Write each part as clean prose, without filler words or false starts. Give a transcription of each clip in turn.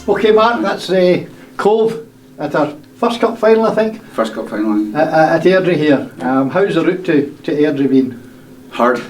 Okay, Mark, that's Cove at our first cup final, I think. First cup final. At Airdrie here. How's the route to Airdrie been? Hard.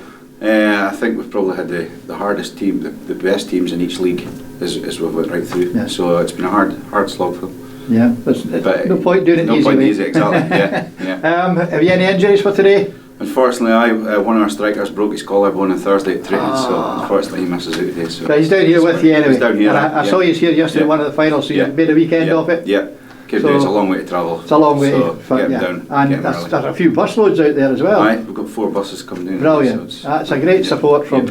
I think we've probably had the hardest team, the best teams in each league as we've went right through. Yeah. So it's been a hard slog for them. Yeah, there's no point doing it easy. No point easy, exactly. Yeah. Have you any injuries for today? Unfortunately, one of our strikers broke his collarbone on Thursday at training, so unfortunately he misses out today. So. But he's down here with you anyway. He's down here. And I saw you here yesterday, one of the finals, so you made a weekend of it. Yeah. It's a long way to travel. It's a long way so to get down. And there's a few bus loads out there as well. Right, we've got 4 buses coming down. Brilliant. So that's a great support from,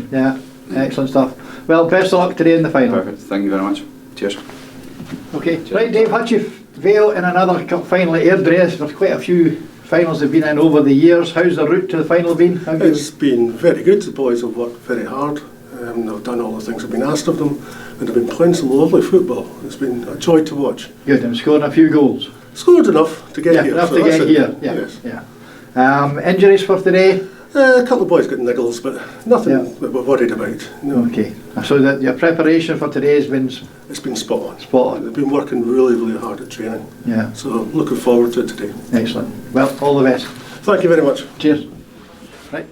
excellent stuff. Well, best of luck today in the final. Perfect. Thank you very much. Cheers. Okay, right, Dave Hutchie-Vale in another cup final at Airdrie. There's quite a few finals they've been in over the years. How's the route to the final been? It's been very good. The boys have worked very hard. They've done all the things that have been asked of them, and they've been playing some lovely football. It's been a joy to watch. Good, and scoring a few goals. Scored enough to get here. Enough to get here. Yeah. Injuries for today? A couple of boys got niggles, but nothing that we're worried about. No. Okay. So that your preparation for today has been? It's been spot on. Spot on. They've been working really hard at training. Yeah. So looking forward to it today. Excellent. Well, all the best. Thank you very much. Cheers. Right.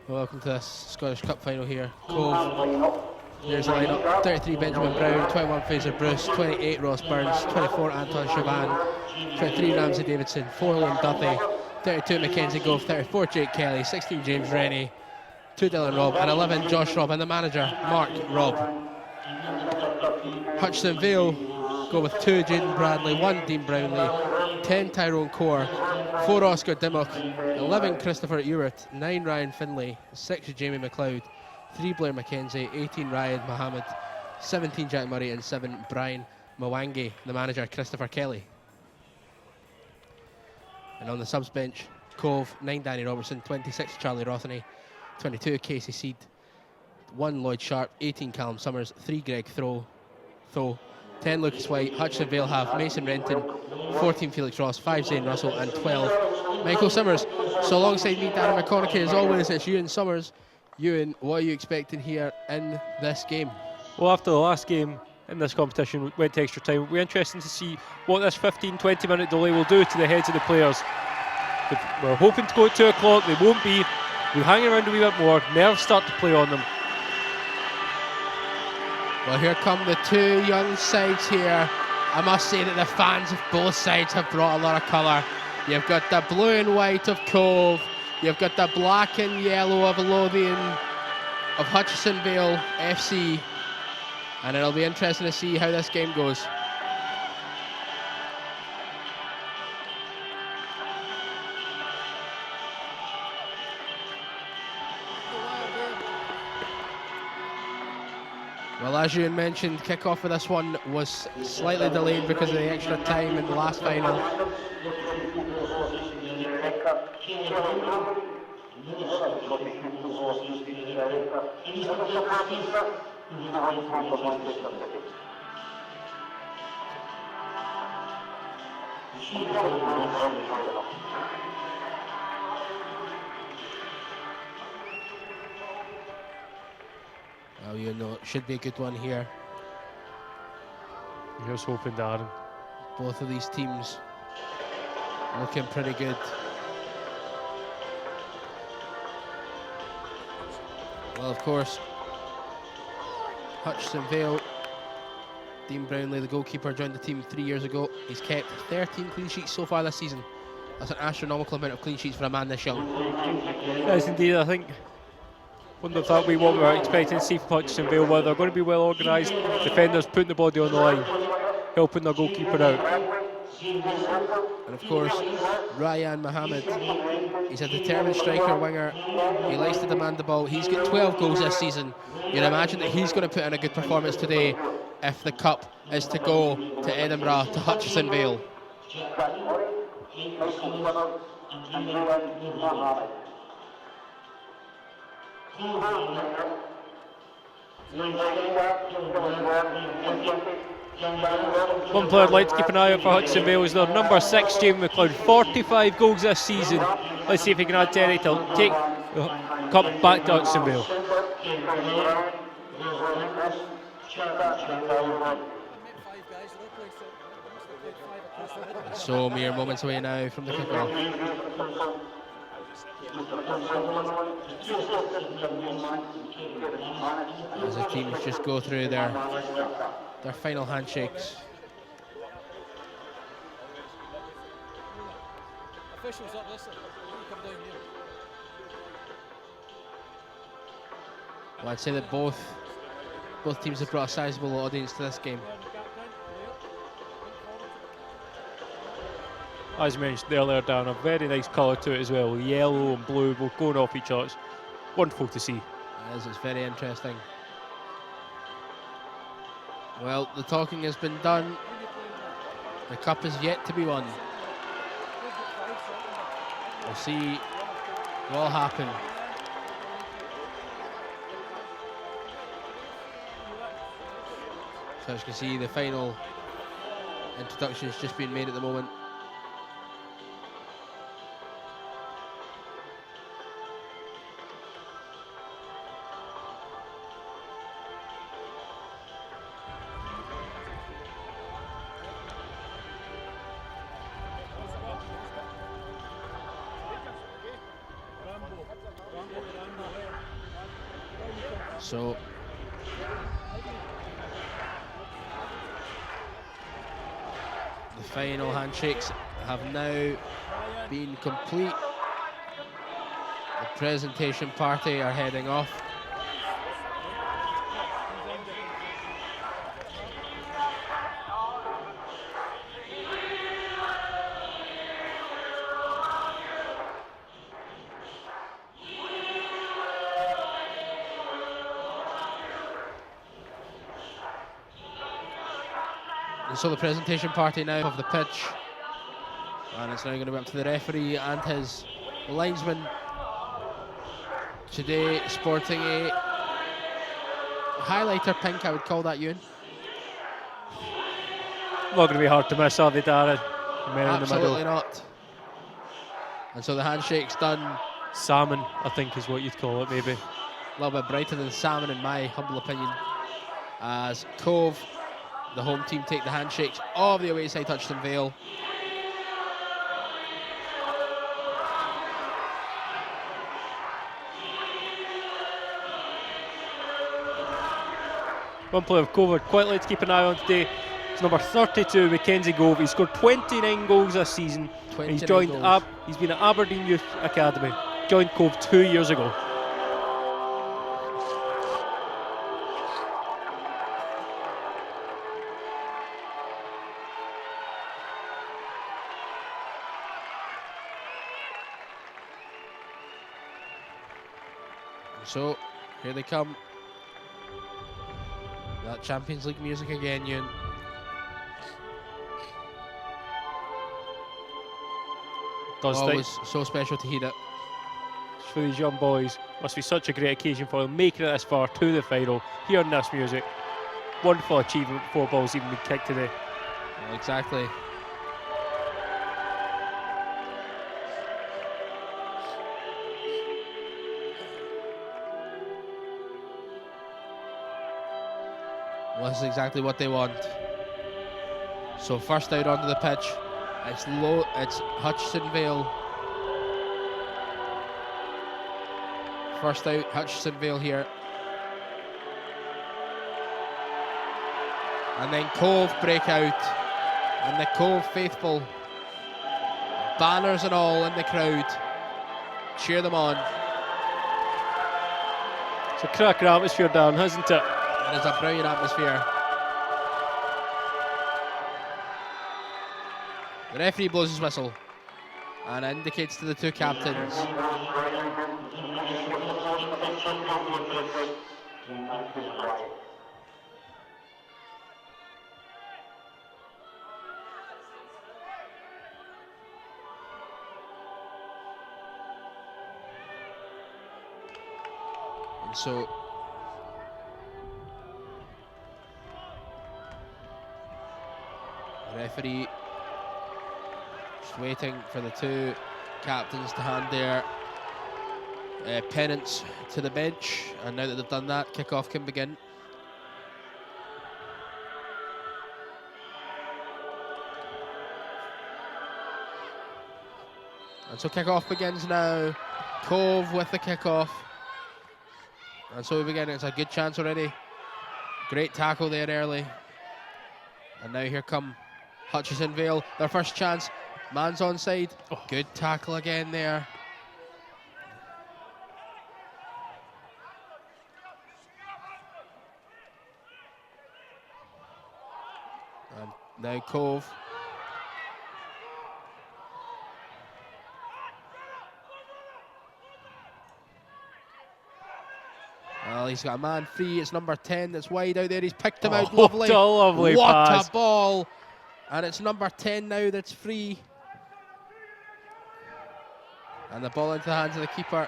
Welcome to this Scottish Cup final here. Cove. There's the lineup: 33 Benjamin Brown, 21 Fraser Bruce, 28 Ross Burns, 24 Anton Chauvin, 23 Ramsey Davidson, 4 Liam Duthie, 32 Mackenzie Gove, 34 Jake Kelly, 16 James Rennie, 2 Dylan Robb, and 11 Josh Robb, and the manager Mark Robb. Hutchison Vale go with 2 Jaden Bradley, 1 Dean Brownlee, 10 Tyrone Core, 4 Oscar Dimmock, 11 Christopher Ewart, 9 Ryan Finlay, 6 Jamie McLeod, 3 Blair Mackenzie, 18 Ryan Mohammed, 17 Jack Murray, and 7 Brian Mwangi, the manager Christopher Kelly. And on the subs bench, Cove, 9 Danny Robertson, 26 Charlie Rothney, 22 Casey Seed, 1 Lloyd Sharp, 18 Callum Summers, 3 Greg Thoe, 10 Lucas White. Hutchison Vale have Mason Renton, 14 Felix Ross, 5 Zane Russell, and 12 Michael Summers. So alongside me, Darren McConaughey, as always, it's Ewan Summers. Ewan, what are you expecting here in this game? Well, after the last game in this competition went to extra time, it'll be interesting to see what this 15-20 minute delay will do to the heads of the players. We're hoping to go at 2 o'clock, they won't be. We'll hang around a wee bit more, nerves start to play on them. Well, here come the 2 young sides here. I must say that the fans of both sides have brought a lot of colour. You've got the blue and white of Cove, you've got the black and yellow of Lothian, of Hutchison Vale FC, and it'll be interesting to see how this game goes. Well, as you mentioned, kick-off for this one was slightly delayed because of the extra time in the last final. Well, you know, it should be a good one here. Here's hoping, Darren. Both of these teams looking pretty good. Well, of course, Hutchison Vale, Dean Brownlee, the goalkeeper, joined the team 3 years ago. He's kept 13 clean sheets so far this season. That's an astronomical amount of clean sheets for a man this young. Yes, indeed. I think wouldn't have thought we what we were expecting to see from Hutchison Vale, where they're going to be well organised, defenders putting the body on the line, helping their goalkeeper out. And of course, Ryan Mohammed, he's a determined striker winger. He likes to demand the ball. He's got 12 goals this season. You'd imagine that he's going to put in a good performance today if the cup is to go to Edinburgh, to Hutchison Vale. One player I'd like to keep an eye out for Hudson Vale is their number 6, Jamie McLeod. 45 goals this season. Let's see if he can add 10 to take the cup back to Hudson Vale. So mere moments away now from the kickoff. As the teams just go through their final handshakes. Officials up this, come down here. Well, I'd say that both teams have brought a sizable audience to this game. As mentioned earlier, Dan, a very nice colour to it as well. Yellow and blue both going off each other. It's wonderful to see. It's very interesting. Well, the talking has been done. The cup is yet to be won. We'll see what will happen. So as you can see, the final introduction has just been made at the moment. So the final handshakes have now been complete. The presentation party are heading off. And so the presentation party now of the pitch, and it's now going to be up to the referee and his linesman. Today sporting a highlighter pink, I would call that, Ewan. Not going to be hard to miss, are they, Darren? Men Absolutely in the middle. not. And so the handshake's done. Salmon, I think, is what you'd call it, maybe. A little bit brighter than salmon, in my humble opinion. As Cove, the home team, take the handshakes of the away side Hutchinson Vale. One player of Cove I'd quite like to keep an eye on today is number 32, Mackenzie Gove. He scored 29 goals this season. And he's joined he's been at Aberdeen Youth Academy. Joined Cove 2 years ago. So here they come. That Champions League music again, Ewan. Always so special to hear it. For these young boys, must be such a great occasion for them, making it this far to the final, hearing this music. Wonderful achievement before balls even been kicked today. Well, exactly. Well, this is exactly what they want. So first out onto the pitch, it's Hutchinson Vale. First out, Hutchinson Vale here. And then Cove break out. And the Cove faithful, banners and all in the crowd, cheer them on. It's a cracker atmosphere, Dan, hasn't it? It is a brilliant atmosphere. The referee blows his whistle and indicates to the two captains. And so the referee just waiting for the two captains to hand their pennants to the bench, and now that they've done that, kick-off can begin. And so kick-off begins now. Cove with the kick-off. And so we begin. It's a good chance already. Great tackle there early. And now here come Hutchison Vale. Their first chance. Man's onside. Oh. Good tackle again there. And now Cove. Well, he's got a man free. It's number 10 that's wide out there. He's picked him out. Lovely. Lovely what pass. A ball. And it's number 10 now that's free. And the ball into the hands of the keeper.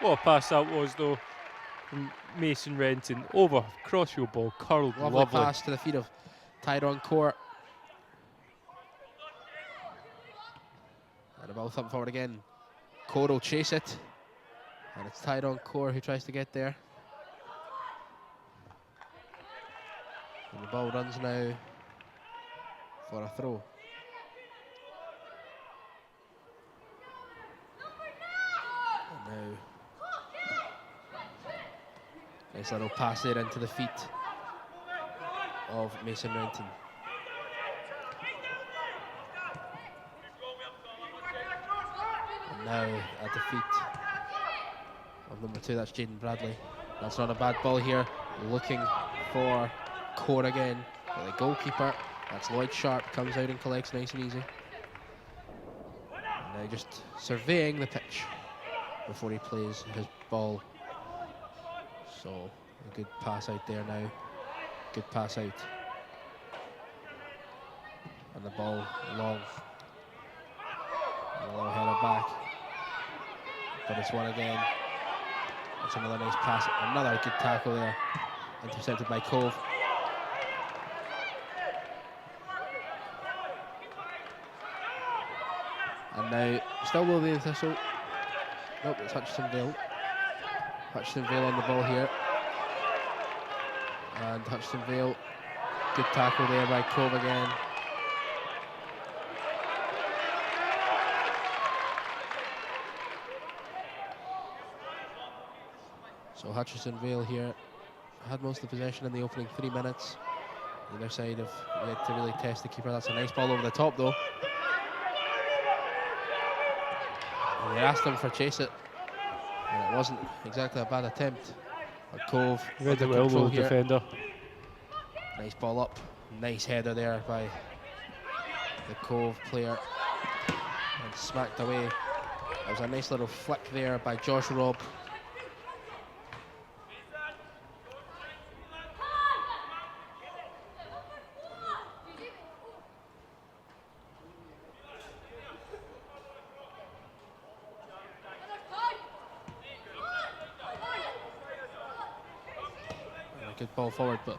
What a pass that was, though, from Mason Renton. Over, crossfield ball, curled, lovely. Pass to the feet of Tyrone Court. And the ball thumped forward again. Court will chase it. And it's Tyrone Court who tries to get there. And the ball runs now for a throw. And now, nice little pass there into the feet of Mason Renton. And now at the feet of number 2, that's Jaden Bradley. That's not a bad ball here. Looking for Core again. But the goalkeeper, that's Lloyd Sharp, comes out and collects nice and easy. And now just surveying the pitch before he plays his ball. So a good pass out there now. Good pass out. And the ball long. And a little header back. But it's one again. That's another nice pass. Another good tackle there. Intercepted by Cove. And now, still below the Thistle. Nope, it's Hutchison Vale. Hutchison Vale on the ball here. And Hutchison Vale, good tackle there by Cove again. So Hutchison Vale here had most of the possession in the opening 3 minutes. The other side have yet to really test the keeper. That's a nice ball over the top though. And they asked him for chase it, and it wasn't exactly a bad attempt. But Cove read it well, though, defender. Nice ball up, nice header there by the Cove player, and smacked away. There was a nice little flick there by Josh Robb. Good ball forward, but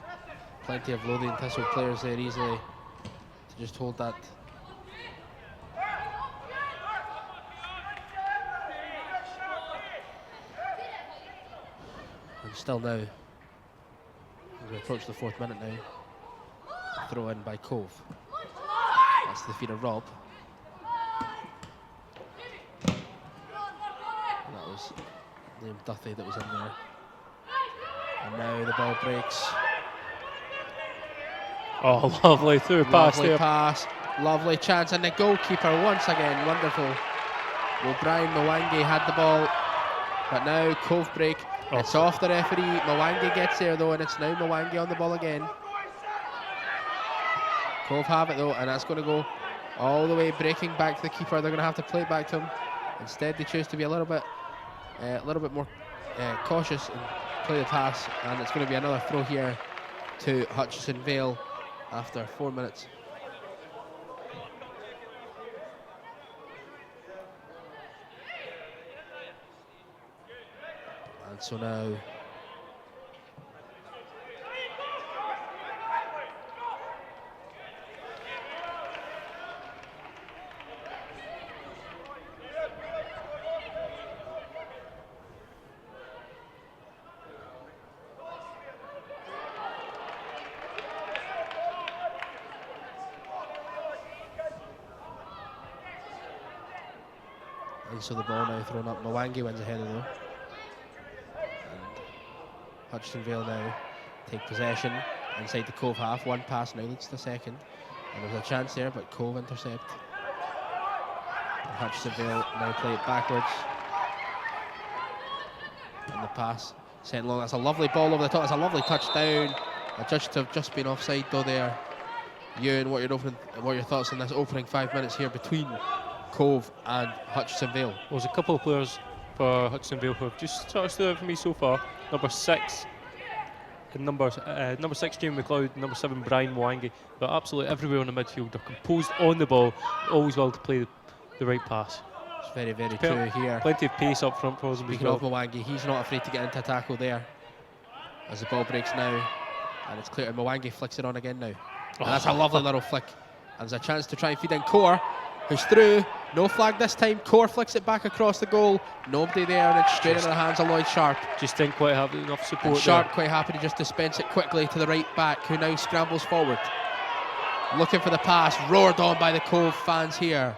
plenty of Lothian Thistle players there easily to just hold that. And still now, as we approach the 4th minute now, throw in by Cove. That's the feet of Rob. And that was Liam Duthie that was in there. And now the ball breaks. Oh, lovely through pass there. Lovely pass, lovely chance, and the goalkeeper once again, wonderful. Well, Brian Mwangi had the ball, but now Cove break. Oh. It's off the referee. Mwangi gets there though, and it's now Mwangi on the ball again. Cove have it though, and that's going to go all the way breaking back to the keeper. They're going to have to play it back to him. Instead, they choose to be a little bit more cautious and play the pass, and it's going to be another throw here to Hutchison Vale after 4 minutes. And so now And so the ball now thrown up. Mwangi wins ahead of though. And Hutchinson Vale now take possession inside the Cove half. One pass now leads to the second. And there's a chance there, but Cove intercept. And Hutchinson Vale now play it backwards. And the pass sent long. That's a lovely ball over the top. That's a lovely touchdown. Judged to have just been offside though there. Ewan, what are your thoughts on this opening 5 minutes here between Cove and Hutchinson Vale? Well, there's a couple of players for Hutchinson Vale who have just sort of stood out for me so far. Number 6, number 6 Jamie McLeod, number 7 Brian Mwangi. They're absolutely everywhere on the midfield. They're composed on the ball, always willing to play the right pass. It's very, very true here. Plenty of pace up front for them. Speaking of Mwangi, he's not afraid to get into a tackle there. As the ball breaks now, and it's clear. Mwangi flicks it on again now. And that's a lovely little flick. And there's a chance to try and feed in Core, who's through. No flag this time. Core flicks it back across the goal. Nobody there, and it's straight into the hands of Lloyd Sharp. Just didn't quite have enough support. And Sharp quite happy to just dispense it quickly to the right back, who now scrambles forward. Looking for the pass, roared on by the Cove fans here.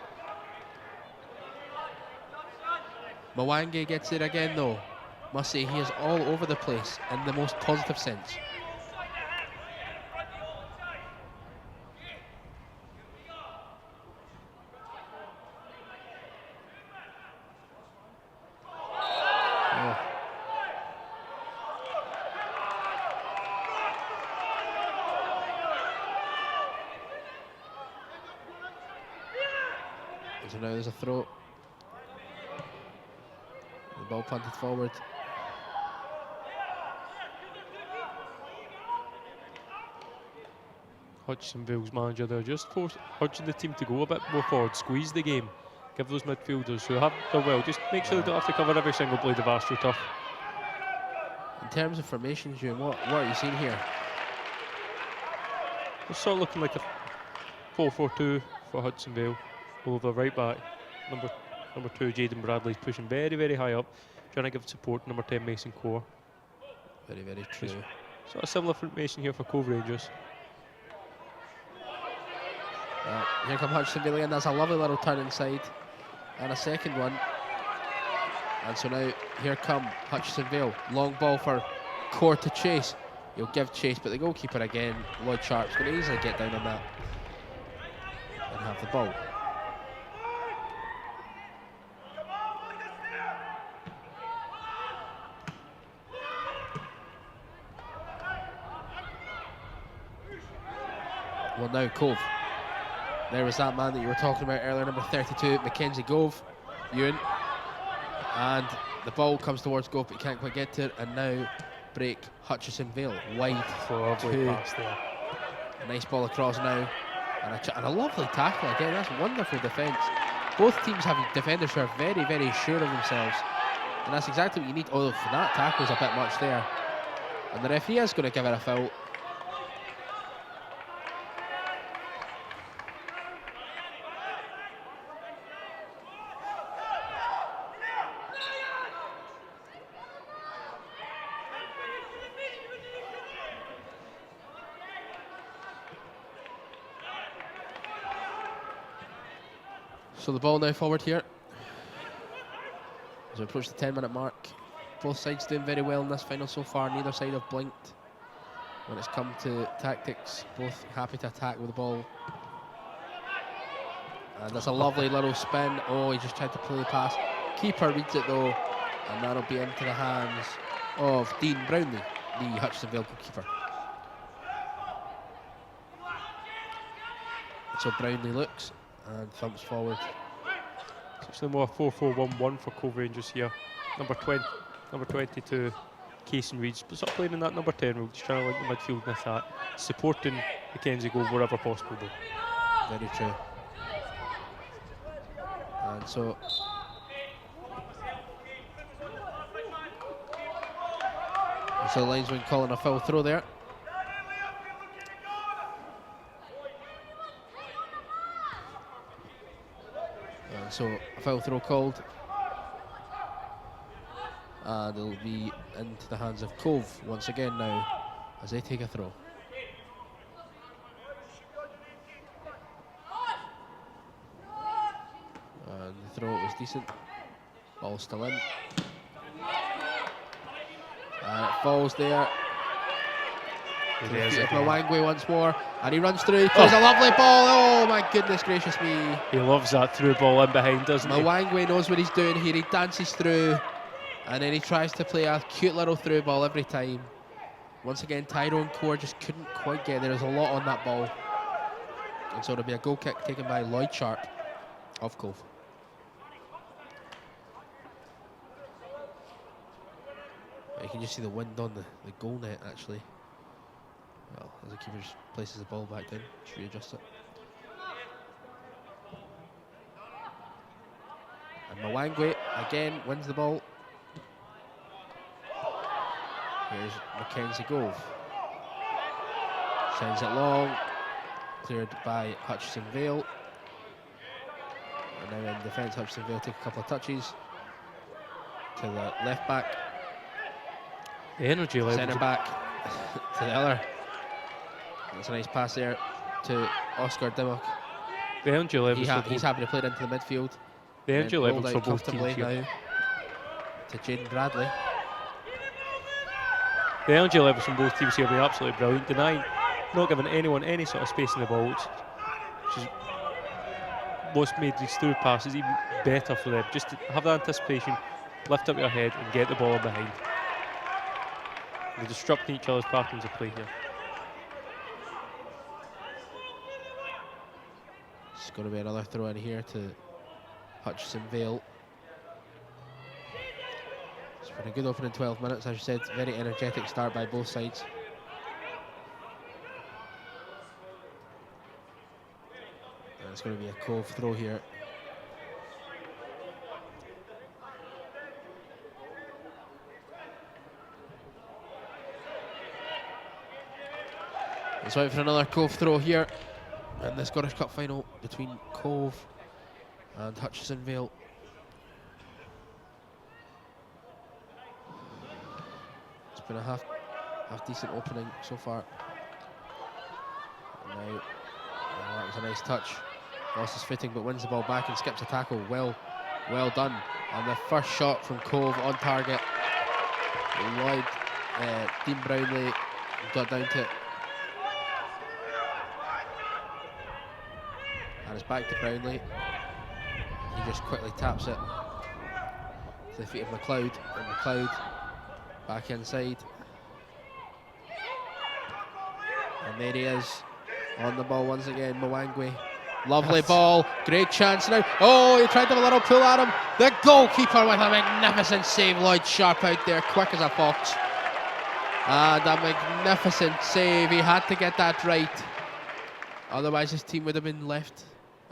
Mwangi gets it again though. Must say he is all over the place in the most positive sense. So now there's a throw. The ball punted forward. Hutchinson Vale's manager there just urging the team to go a bit more forward, squeeze the game, give those midfielders who have done well, just make sure they don't have to cover every single blade of AstroTurf. In terms of formations, Ewan, what are you seeing here? It's sort of looking like a 4-4-2 for Hudson Vale. Over right back, number 2 Jaden Bradley's pushing very, very high up, trying to give support. Number 10 Mason Core. Very, very true. Sort of similar formation here for Cove Rangers. Here come Hutchinson Vale again. That's a lovely little turn inside, and a second one. And so now here come Hutchinson Vale. Long ball for Core to chase. He'll give chase, but the goalkeeper again, Lloyd Sharp's going to easily get down on that and have the ball. Well, now Cove. There was that man that you were talking about earlier, number 32, Mackenzie Gove, Ewan. And the ball comes towards Gove, but he can't quite get to it. And now break Hutchinson Vale wide. Pass there. A nice ball across now. And a lovely tackle again. That's wonderful defence. Both teams have defenders who are very, very sure of themselves. And that's exactly what you need. Although for that tackle is a bit much there. And the referee is going to give it a foul. So the ball now forward here as we approach the 10-minute mark. Both sides doing very well in this final so far. Neither side have blinked when it's come to tactics. Both happy to attack with the ball. And that's a lovely little spin. Oh, he just tried to play the pass. Keeper reads it though, and that'll be into the hands of Dean Brownlee, the Hutchinson Vale goalkeeper. So Brownlee looks and thumps forward. It's actually more 4-4-1-1 for Cove Rangers here. Number 22, Casey Reeds, but sort of playing in that number 10 role, just trying to link the midfield with that, supporting Mackenzie Gove wherever possible though. Very true. And so the linesman calling a foul throw there. And so a foul throw called. And it'll be into the hands of Cove once again now as they take a throw. And the throw was decent. Ball still in. And it falls there. To the feet of Mwangwe once more, and he runs through. He plays a lovely ball. Oh my goodness gracious me! He loves that through ball in behind, doesn't he? Mwangwe knows what he's doing here. He dances through, and then he tries to play a cute little through ball every time. Once again, Tyrone Core just couldn't quite get there. There's a lot on that ball, and so it'll be a goal kick taken by Lloyd Sharp of Cove. You can just see the wind on the goal net actually. Well, as the keeper just places the ball back down, just readjust it. And Mwangwe again wins the ball. Here's Mackenzie Gove. Sends it long, cleared by Hutchison Vale. And now in defence, Hutchison Vale take a couple of touches to the left back. The energy level. Centre back to the other. That's a nice pass there to Oscar Dimmock. The energy levels. He's happy to play it into the midfield. The energy levels for both comfortably teams here. now to Jaden Bradley. The energy levels from both teams here have been absolutely brilliant. Denying, not giving anyone any sort of space in the ball, which is what's made these through passes even better for them. Just to have the anticipation, lift up your head and get the ball in behind. They're disrupting each other's patterns of play here. It's going to be another throw in here to Hutchison Vale. It's been a good opening 12 minutes, as you said. Very energetic start by both sides. And it's going to be a Cove throw here. It's out for another Cove throw here in the Scottish Cup Final between Cove and Hutchison Vale. It's been a half decent opening so far. And now, that was a nice touch. Lost his footing but wins the ball back and skips a tackle. Well done. And the first shot from Cove on target. Lloyd, Dean Brownlee got down to it. And it's back to Brownlee. He just quickly taps it to the feet of McLeod, and McLeod back inside. And there he is on the ball once again, Mwangwe. Lovely ball, great chance now. Oh, he tried to have a little pull at him. The goalkeeper with a magnificent save, Lloyd Sharp out there, quick as a fox. And a magnificent save, he had to get that right. Otherwise his team would have been left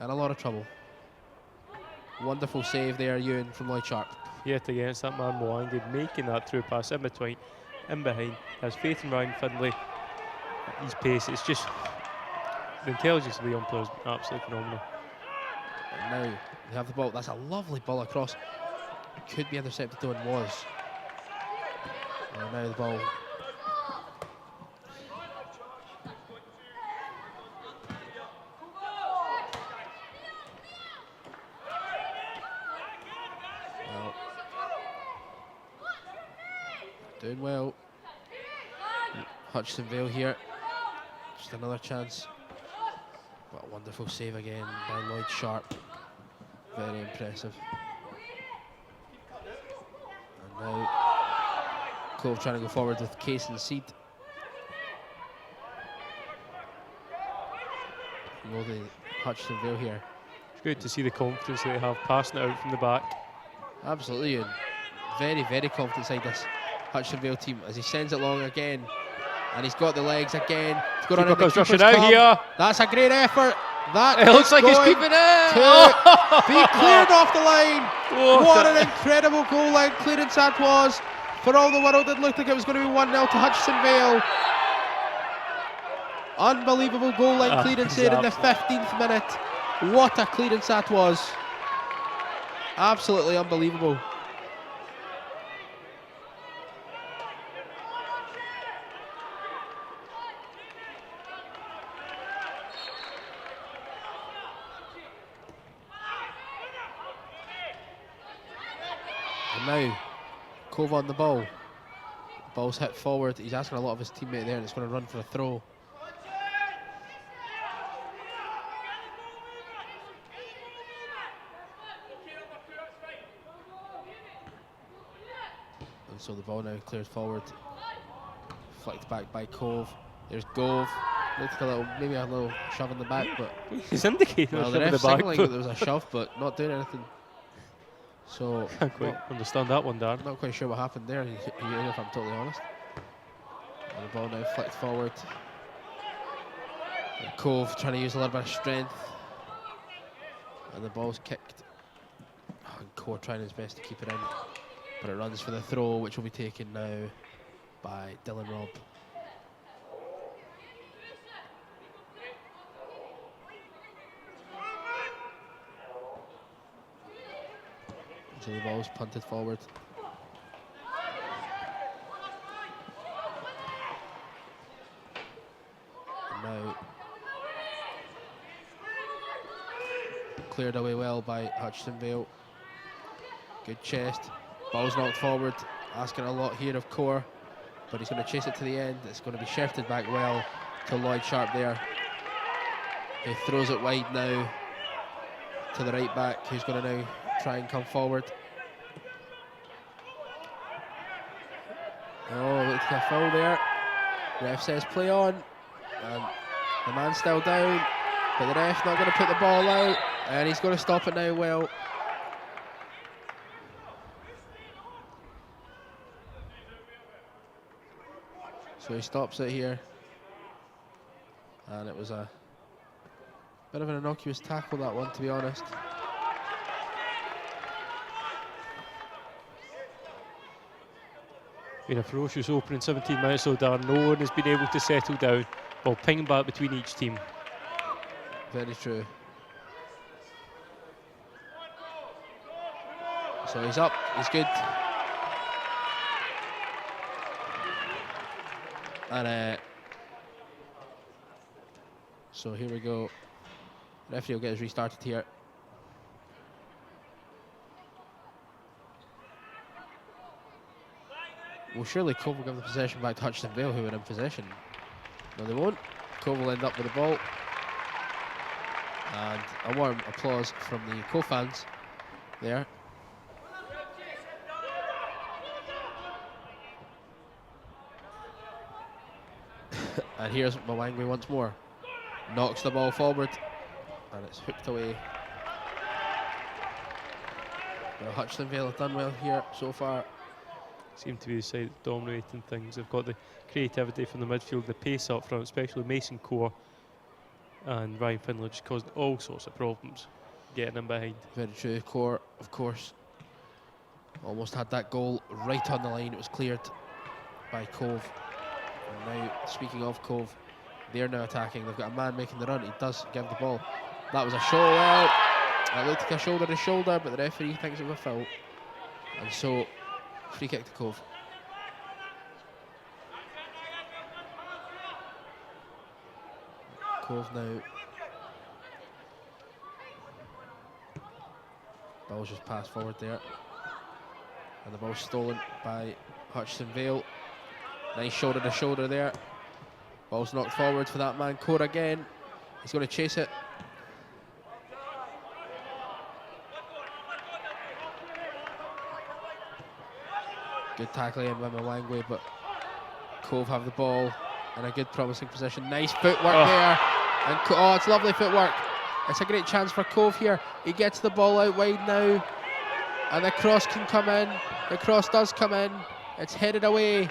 in a lot of trouble. Wonderful save there, Ewan, from Lloyd Sharp. Yet against that man Mwangwe, making that through pass in between, in behind. Has faith in Ryan Findlay. His pace, it's just the intelligence of the young players, absolutely phenomenal. And now they have the ball. That's a lovely ball across. Could be intercepted though, and was. And now the ball. Doing well. Hutchison Vale here. Just another chance. What a wonderful save again by Lloyd Sharp. Very impressive. And now Cove trying to go forward with Case and Seed. Will the Hutchison Vale here. It's good to see the confidence they have passing it out from the back. Absolutely, and very, very confident inside this Hutchison Vale team as he sends it long again. And he's got the legs again. Keeper comes rushing out here. That's a great effort. That it looks like he's keeping it. Be cleared off the line. What an incredible goal line clearance that was. For all the world, it looked like it was going to be 1-0 to Hutchison Vale. Unbelievable goal line clearance there in the 15th minute. What a clearance that was. Absolutely unbelievable. And now, Cove on the ball. Ball's hit forward. He's asking a lot of his teammate there, and it's going to run for a throw. And so the ball now clears forward. Flicked back by Cove. There's Gove. Looked like maybe a little shove in the back, but He's indicating well, the the ref back. signalling that there was a shove, but not doing anything. So Can't quite understand that one, Darren. not quite sure what happened there, if I'm totally honest. And the ball now flicked forward. And Cove trying to use a little bit of strength. And the ball's kicked. And Core trying his best to keep it in. But it runs for the throw, which will be taken now by Dylan Robb. So the ball's punted forward. And now cleared away well by Hutchinson Vale. Good chest. Ball's knocked forward. Asking a lot here of Core, but he's going to chase it to the end. It's going to be shifted back well to Lloyd Sharp there. He throws it wide now to the right back, who's going to now try and come forward. Oh, look at a foul there. Ref says play on, and the man's still down, but the ref's not going to put the ball out, and he's going to stop it now well. So he stops it here, and it was a bit of an innocuous tackle, that one, to be honest. Been a ferocious opening 17 minutes so Darren. No one has been able to settle down. Ball pinging back between each team. Very true. So he's up, he's good. And so here we go. Referee will get us restarted here. Well, surely Cove will give the possession back to Hutchinson Vale, who are in possession. No, they won't. Cove will end up with the ball. And a warm applause from the Cove fans there. And here's Mwangwi once more. Knocks the ball forward, and it's hooked away. Well, Hutchinson Vale have done well here so far. Seem to be the side dominating things. They've got the creativity from the midfield, the pace up front, especially Mason Core and Ryan Finlay just caused all sorts of problems getting in behind. Very true. Core, of course, almost had that goal right on the line. It was cleared by Cove. And now, speaking of Cove, they're now attacking. They've got a man making the run. He does give the ball. That was a show. Well, it looked like a shoulder to shoulder, but the referee thinks it was a foul. And so, free kick to Cove. Cove now. Ball's just passed forward there. And the ball's stolen by Hutchinson Vale. Nice shoulder to shoulder there. Ball's knocked forward for that man, Core again. He's going to chase it. Good tackling by Mwangwi, but Cove have the ball in a good promising position. Nice footwork there. And oh, it's lovely footwork. It's a great chance for Cove here. He gets the ball out wide now. And the cross can come in. The cross does come in. It's headed away.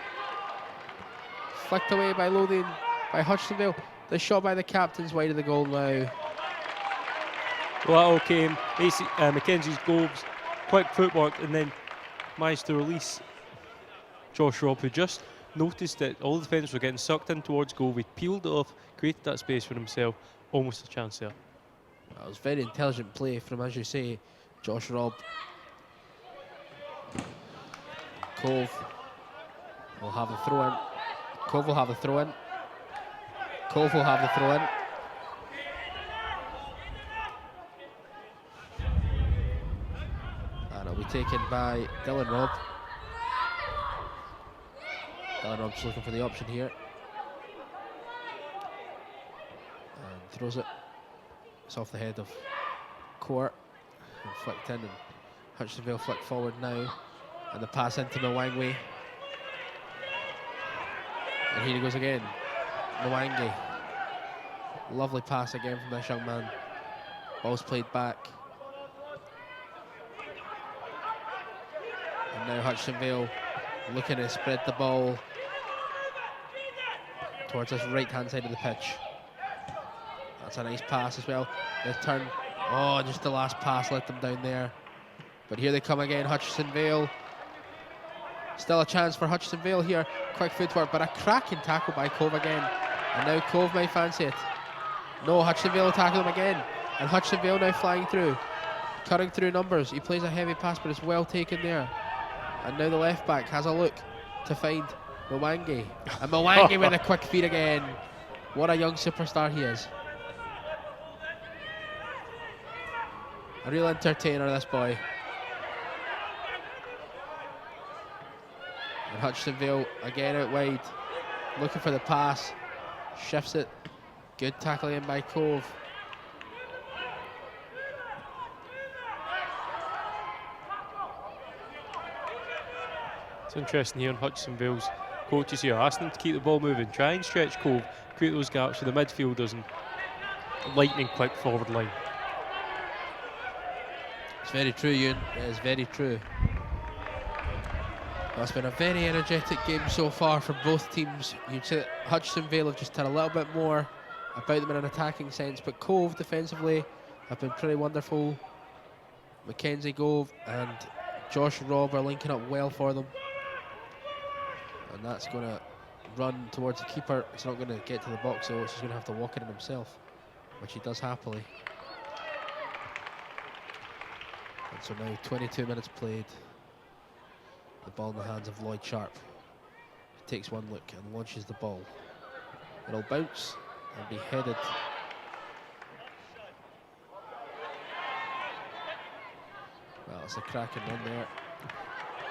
Flicked away by Lothian, by Hutchinson Vale. The shot by the captain's wide of the goal now. Well, that all came. Mackenzie's goals, quick footwork, and then managed to release Josh Robb, who just noticed that all the defenders were getting sucked in towards goal. We peeled it off, created that space for himself. Almost a chance there. That was very intelligent play from, as you say, Josh Robb. Cove will have the throw in. Cove will have the throw in. Cove will have the throw in. And it'll be taken by Dylan Robb. Dylan Robb's looking for the option here. And throws it. It's off the head of Court. And flicked in, and Hutchinsonville flick forward now. And the pass into Mwangwe. And here he goes again. Mwangwe. Lovely pass again from this young man. Ball's played back. And now Hutchinsonville looking to spread the ball towards this right-hand side of the pitch. That's a nice pass as well. The turn. Oh, just the last pass let them down there. But here they come again, Hutchinsonville. Still a chance for Hutchinsonville here. Quick footwork, but a cracking tackle by Cove again. And now Cove might fancy it. No, Hutchinsonville will tackle him again. And Hutchinsonville now flying through. Cutting through numbers. He plays a heavy pass, but it's well taken there. And now the left back has a look to find Mwangwe. And Mwangwe with a quick feed again. What a young superstar he is. A real entertainer, this boy. And Hutchinsonville again out wide. Looking for the pass. Shifts it. Good tackling in by Cove. It's interesting here on Hutchinsonville's coaches here, asking them to keep the ball moving, try and stretch Cove, create those gaps for the midfielders and lightning quick forward line. It's very true, Ewan. It is very true. Well, it's been a very energetic game so far from both teams. You'd say that Hutchinsonville have just had a little bit more about them in an attacking sense, but Cove defensively have been pretty wonderful. Mackenzie Gove and Josh Robb are linking up well for them. And that's going to run towards the keeper. It's not going to get to the box, so he's going to have to walk it in himself, which he does happily. And so now 22 minutes played. The ball in the hands of Lloyd Sharp. He takes one look and launches the ball. It'll bounce and be headed. Well, it's a cracking run there.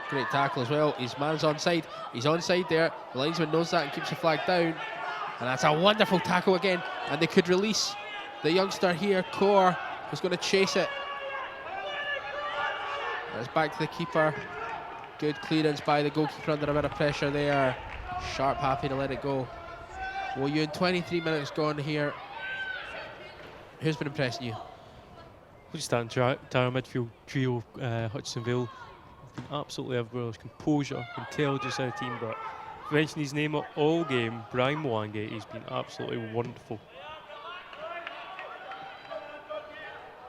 Great tackle as well. His man's onside. He's onside there. The linesman knows that and keeps the flag down. And that's a wonderful tackle again. And they could release the youngster here, Core, who's going to chase it. And it's back to the keeper. Good clearance by the goalkeeper under a bit of pressure there. Sharp happy to let it go. Well, you in 23 minutes gone here. Who's been impressing you? Just that entire midfield trio, Hutchinsonville, have been absolutely everywhere. There's composure, intelligence in the team, but I've mentioned his name all game, Brian Mwangwe. He's been absolutely wonderful.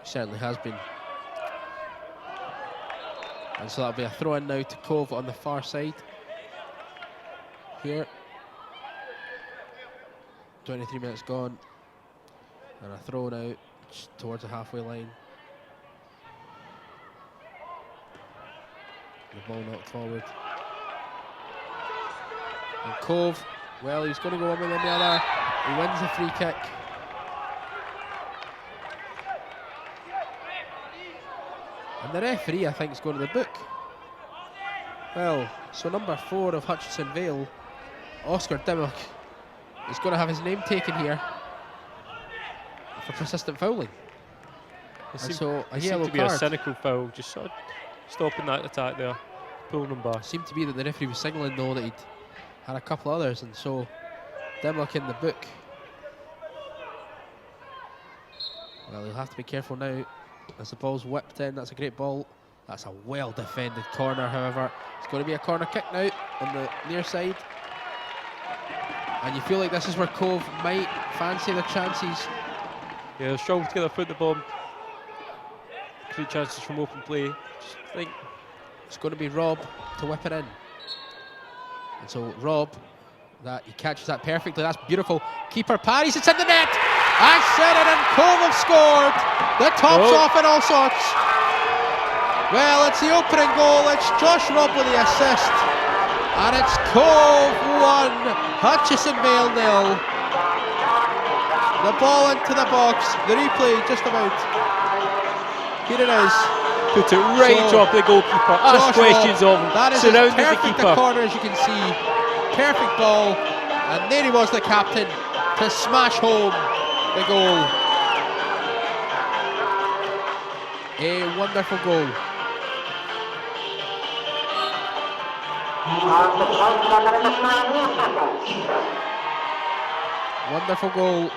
He certainly has been. And so that'll be a throw in now to Cove on the far side. Here. 23 minutes gone. And a throw now towards the halfway line. The ball knocked forward. And Cove, well, he's going to go one way and the other. He wins the free kick. And the referee, I think, is going to the book. Well, so number 4 of Hutchinsonville, Oscar Dimmock, is going to have his name taken here for persistent fouling. It So a seemed yellow to be card. a cynical foul, just sort of stopping that attack there, pulling them back. Seemed to be that the referee was signalling though that he'd had a couple others, and so Dimmock in the book. Well, he'll have to be careful now as the ball's whipped in. That's a great ball. That's a well defended corner, however. It's going to be a corner kick now on the near side. And you feel like this is where Cove might fancy their chances. Yeah, they'll struggle to get their foot in the ball. Create chances from open play. Just think It's going to be Robb to whip it in. And so Robb, he catches that perfectly. That's beautiful. Keeper parries, it's in the net. I said it, and Cove have scored. The top's off in all sorts. Well, it's the opening goal. It's Josh Robb with the assist. And it's Cove 1, Hutchinsonville 0. The ball into the box. The replay just about. Here it is. Put it right top of the goalkeeper. Ask questions of him. That is Surrounded as the perfect a keeper. corner as you can see. Perfect ball. And there he was, the captain, to smash home the goal. A wonderful goal. Wonderful goal.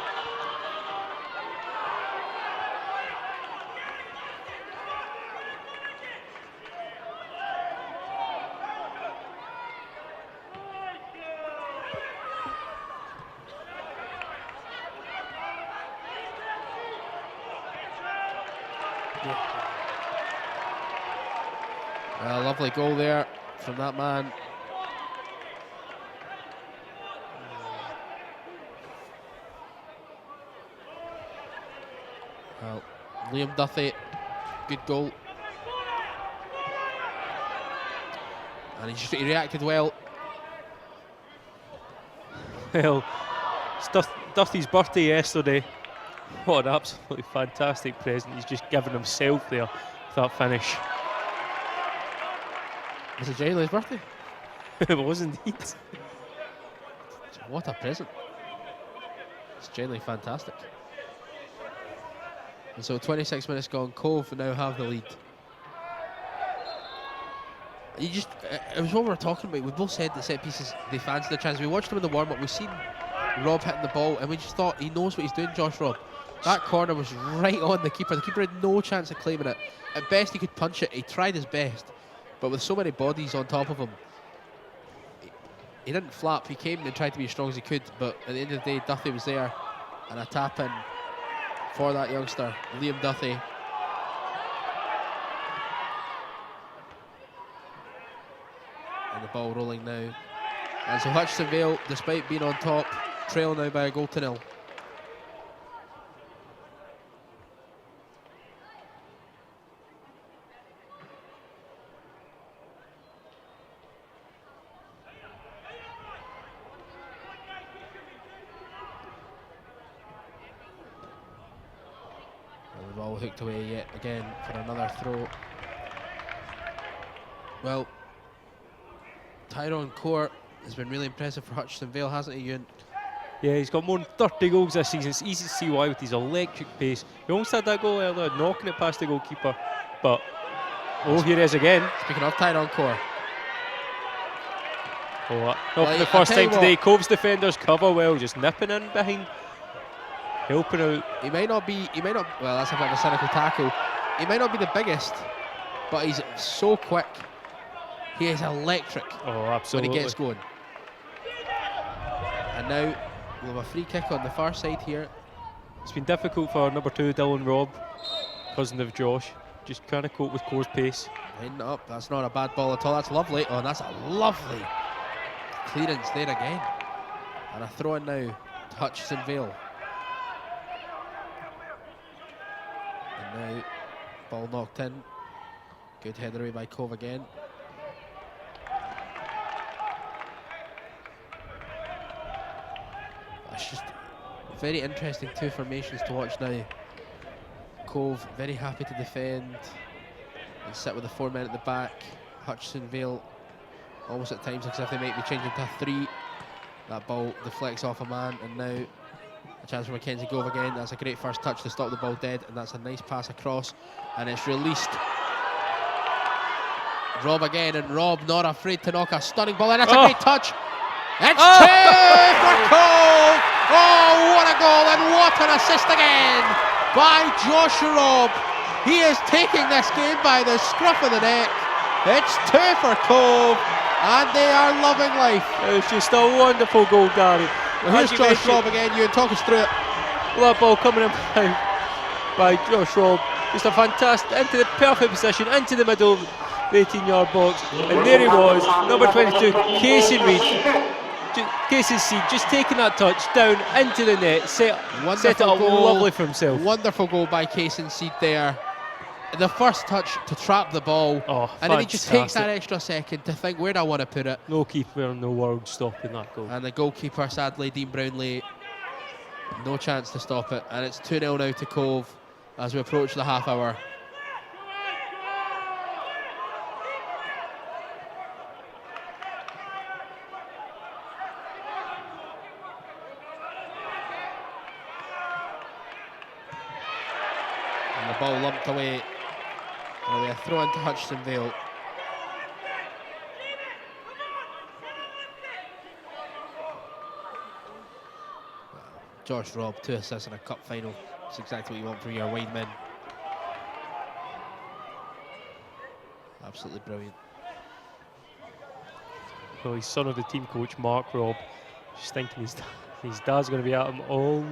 A lovely goal there from that man. Well, Liam Duthie, good goal. And he reacted well. Well, it's Duthie's birthday yesterday. What an absolutely fantastic present he's just given himself there with that finish. Was it Jaylee's birthday? It was indeed. What a present. It's genuinely fantastic. And so 26 minutes gone, Cove now have the lead. It was what we were talking about. We both said that set pieces, they fancied the chance. We watched him in the warm-up. We've seen Rob hitting the ball, and we just thought he knows what he's doing, Josh Robb. That corner was right on the keeper. The keeper had no chance of claiming it. At best, he could punch it. He tried his best. But with so many bodies on top of him, he didn't flap. He came and tried to be as strong as he could. But at the end of the day, Duthie was there. And a tap in for that youngster, Liam Duthie. And the ball rolling now. And so Hutchinson Vale, despite being on top, trail now by a 1-0. And the ball hooked away yet again for another throw. Well, Tyrone Court has been really impressive for Hutchinson Vale, hasn't he, Ewan? Yeah, he's got more than 30 goals this season. It's easy to see why with his electric pace. He almost had that goal earlier, knocking it past the goalkeeper. But, oh, here he is again. Speaking of Tyrone Court. Oh, not for the first time today. Cove's defenders cover well, just nipping in behind, helping out. He might not, well, that's a bit of a cynical tackle. He might not be the biggest, but he's so quick. He is electric. Oh, absolutely. When he gets going. And now we'll have a free kick on the far side here. It's been difficult for number 2, Dylan Robb, cousin of Josh, just trying to cope with Core's pace. Lining up, that's not a bad ball at all. That's lovely. Oh, and that's a lovely clearance there again. And a throw in now to Hutchinson Vale. And now ball knocked in. Good header away by Cove again. It's just very interesting two formations to watch now. Cove very happy to defend and sit with the 4 men at the back. Hutchinson Vale almost at times looks as if they might be changing to a 3. That ball deflects off a man, and now a chance for Mackenzie Gove again. That's a great first touch to stop the ball dead, and that's a nice pass across, and it's released. Rob again, and Rob not afraid to knock a stunning ball in. That's a great touch. It's 2 for Cove! Oh, what a goal, and what an assist again by Josh Robb. He is taking this game by the scruff of the neck. It's 2 for Cove, and they are loving life. It was just a wonderful goal, Gary. Well, here's Josh Robb again. You can talk us through it. Well, that ball coming in by Josh Robb. Just a fantastic, into the perfect position, into the middle of the 18-yard box. And there he was, number 22, Casey Reid. Casey Seed just taking that touch down into the net, set it up lovely for himself. Wonderful goal by Casey Seed there. The first touch to trap the ball, and then he just takes that extra second to think, where do I want to put it? No keeper in the world stopping that goal. And the goalkeeper, sadly, Dean Brownlee, no chance to stop it. And it's 2-0 now to Cove as we approach the half hour. And the ball lumped away. And a throw into Hutchinson Vale. Josh Robb, 2 assists in a cup final. That's exactly what you want from your wide men. Absolutely brilliant. Well, he's son of the team coach, Mark Robb. Just thinking his dad's going to be at him all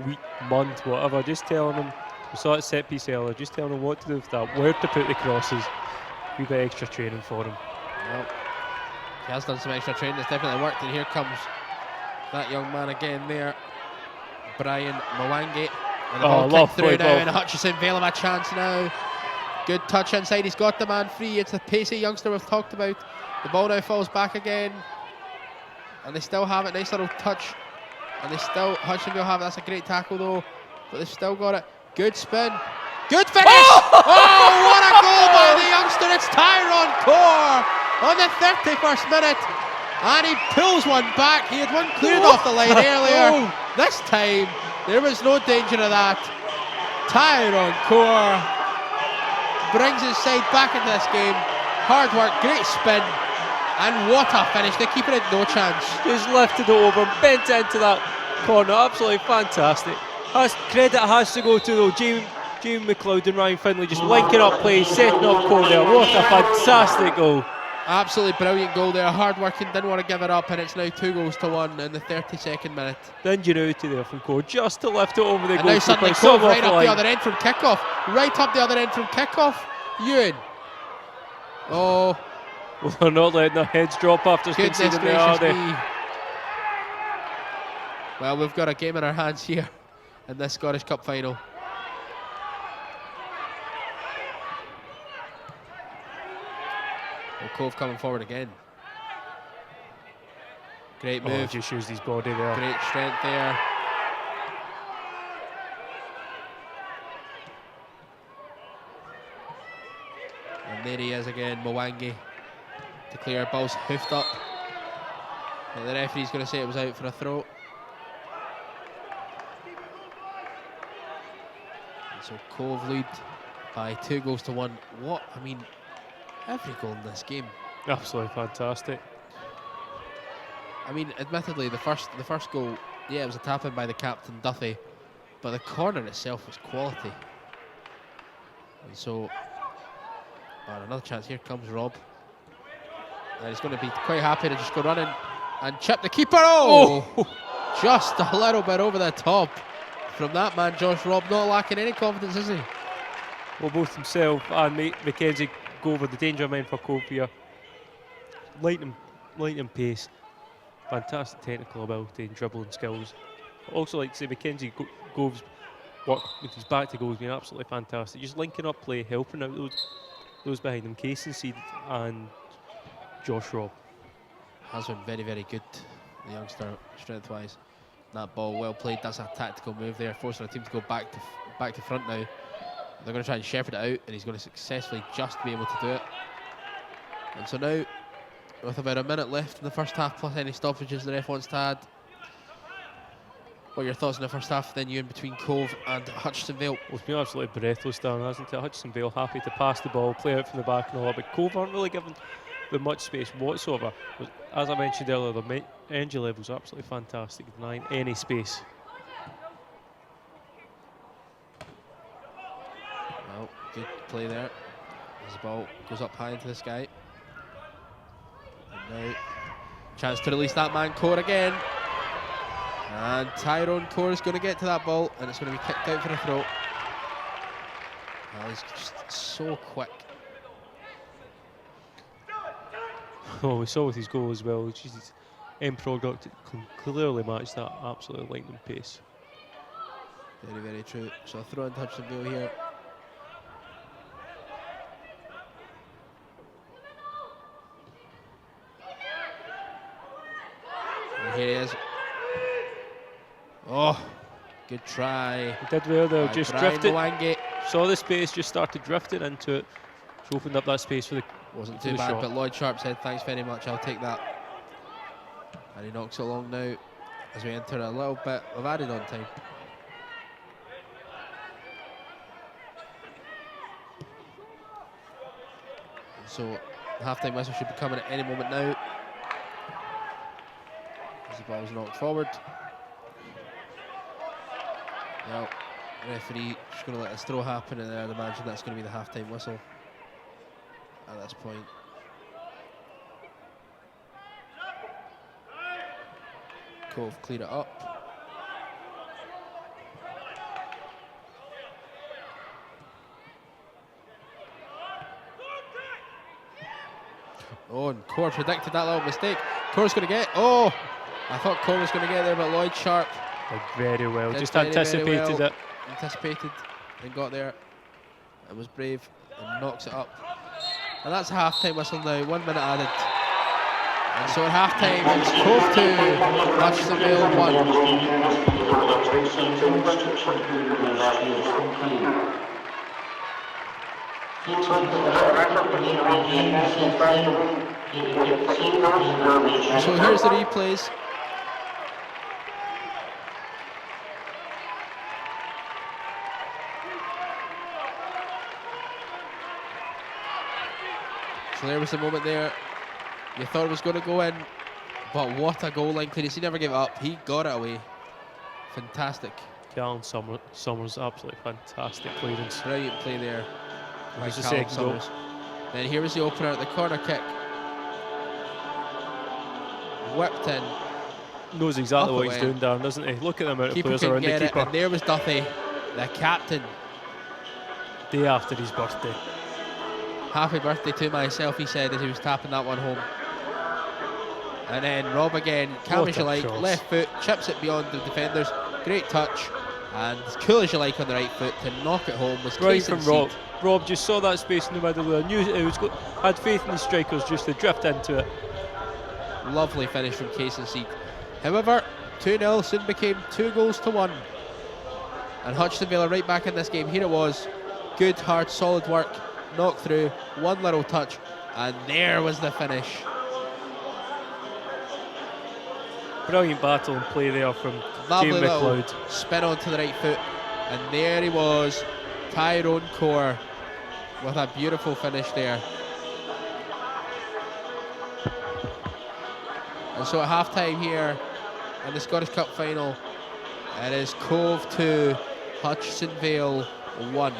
week, month, whatever. Just telling him, we saw it set piece earlier, just telling him what to do with that, where to put the crosses. A bit extra training for him. Well, he has done some extra training. It's definitely worked. And here comes that young man again there, Brian Mwangi. And the ball kicked through now, and Hutchinson Vale have a chance now. Good touch inside. He's got the man free. It's the pacey youngster we've talked about. The ball now falls back again, and they still have it. Nice little touch, and they still, Hutchinson Vale have it. That's a great tackle though, but they've still got it. Good spin, good finish. Oh, what a goal by the youngster! It's Tyrone Core on the 31st minute, and he pulls one back. He had one cleared off the line earlier. This time there was no danger of that. Tyrone Core brings his side back into this game. Hard work, great spin. And what a finish, the keeper had no chance. Just lifted it over, bent into that corner, absolutely fantastic. Credit has to go to though, Jamie McLeod and Ryan Finlay just linking up plays, setting up corner. What a fantastic goal. Absolutely brilliant goal there, hard working, didn't want to give it up, and it's now 2-1 in the 32nd minute. The ingenuity there from Cole, just to lift it over the goal. And now suddenly Cove right up the other end from kickoff. Right up the other end from kickoff. Ewan. Oh. Well, they're not letting their heads drop after conceding there, are they? Well, we've got a game in our hands here in this Scottish Cup Final. Well, Cove coming forward again. Great move. Just used his body there. Great strength there. And there he is again, Mwangi. To clear, ball's hoofed up. And the referee's going to say it was out for a throw. And so Cove lead by 2-1. What, I mean, every goal in this game. Absolutely fantastic. I mean, admittedly, the first goal, yeah, it was a tap in by the captain Duffy, but the corner itself was quality. And so, another chance. Here comes Rob. And he's going to be quite happy to just go running and chip the keeper. Oh! Just a little bit over the top from that man, Josh Robb. Not lacking any confidence, is he? Well, both himself and Mackenzie go over the danger men for Cove here. Lightning pace. Fantastic technical ability and dribbling skills. Also, like to say, Mackenzie Gove's work with his back to goal has been absolutely fantastic. Just linking up play, helping out those behind him, Casey Seed and Josh Robb. Has been very, very good, the youngster, strength-wise. That ball, well played. That's a tactical move there, forcing a team to go back to front now. They're going to try and shepherd it out, and he's going to successfully just be able to do it. And so now, with about a minute left in the first half, plus any stoppages the ref wants to add. What are your thoughts on the first half then, Ewan, between Cove and Hutchinson Vale? Well, it's been absolutely breathless down, hasn't it? Hutchinson Vale happy to pass the ball, play out from the back and all that, but Cove aren't really given them much space whatsoever. As I mentioned earlier, the energy level is absolutely fantastic, denying any space. Well, good play there. As the ball goes up high into the sky. And now, chance to release that man Core again. And Tyrone Core is going to get to that ball, and it's going to be kicked out for a throw. Well, he's just so quick. Oh, we saw with his goal as well. His end product can clearly match that absolute lightning pace. Very, very true. So a throw in Hutchinson Vale here. And here he is. Oh, good try. He did well there, just drifted. Mwangi. Saw the space, just started drifting into it. Just opened up that space for the Wasn't too bad, shot. but Lloyd Sharp said, thanks very much, I'll take that. And he knocks it along now as we enter a little bit of added on time. So half-time whistle should be coming at any moment now. As the ball is knocked forward. Well, referee just going to let this throw happen, and I'd imagine that's going to be the half-time whistle at this point. Cove clear it up. Oh, and Core predicted that little mistake. Core's going to get. Oh, I thought Core was going to get there, but Lloyd Sharp Did very well. did Just very, very anticipated well. it. Anticipated and got there. And was brave and knocks it up. And that's a half-time whistle now. 1 minute added. And so at half-time, it's Cove 2, Hutchisonville 1. So here's the replays. So there was the moment there. You thought it was going to go in, but what a goal line clearance. He never gave it up. He got it away. Fantastic. Callum Summers, absolutely fantastic clearance. Brilliant play there. by Here's the Callum second goal. Summers. Then here was the opener at the corner kick. Whipped in. Knows exactly Up what it he's went. doing, Darren, doesn't he? Look at the amount of Keeper players couldn't around the get it, keeper. and there was Duffy, the captain. Day after his birthday. Happy birthday to myself, he said as he was tapping that one home. And then Rob again, calm What as you a like, cross. left foot, chips it beyond the defenders. Great touch, and as cool as you like on the right foot to knock it home was Right case from and Rob. seed. Rob just saw that space in the middle there. Knew it was had faith in the strikers just to drift into it. Lovely finish from Case and Seed. However, 2-0 soon became 2-1. And Hutchisonville are right back in this game. Here it was. Good, hard, solid work. Knocked through. One little touch. And there was the finish. Brilliant battle and play there from Lovely James little McLeod. spin onto the right foot. And there he was. Tyrone Core with a beautiful finish there. And so at half-time here in the Scottish Cup Final, it is Cove 2, Hutchisonville 1.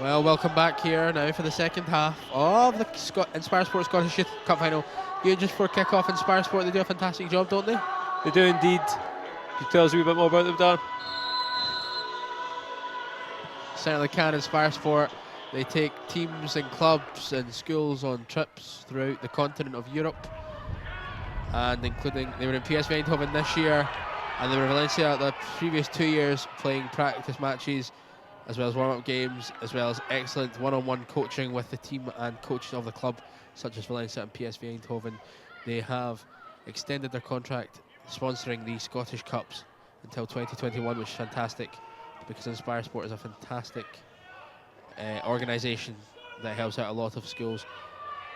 Well, welcome back here now for the second half of the inspiresport Scottish Youth Cup Final. Just for kick-off, inspiresport, they do a fantastic job, don't they? They do indeed. Can you tell us a wee bit more about them, Dan? Certainly can. inspiresport. They take teams and clubs and schools on trips throughout the continent of Europe, and including, they were in PSV Eindhoven this year, and they were in Valencia the previous 2 years, playing practice matches as well as warm-up games, as well as excellent one-on-one coaching with the team and coaches of the club, such as Valencia and PSV Eindhoven. They have extended their contract sponsoring the Scottish Cups until 2021, which is fantastic, because inspiresport is a fantastic organisation that helps out a lot of schools.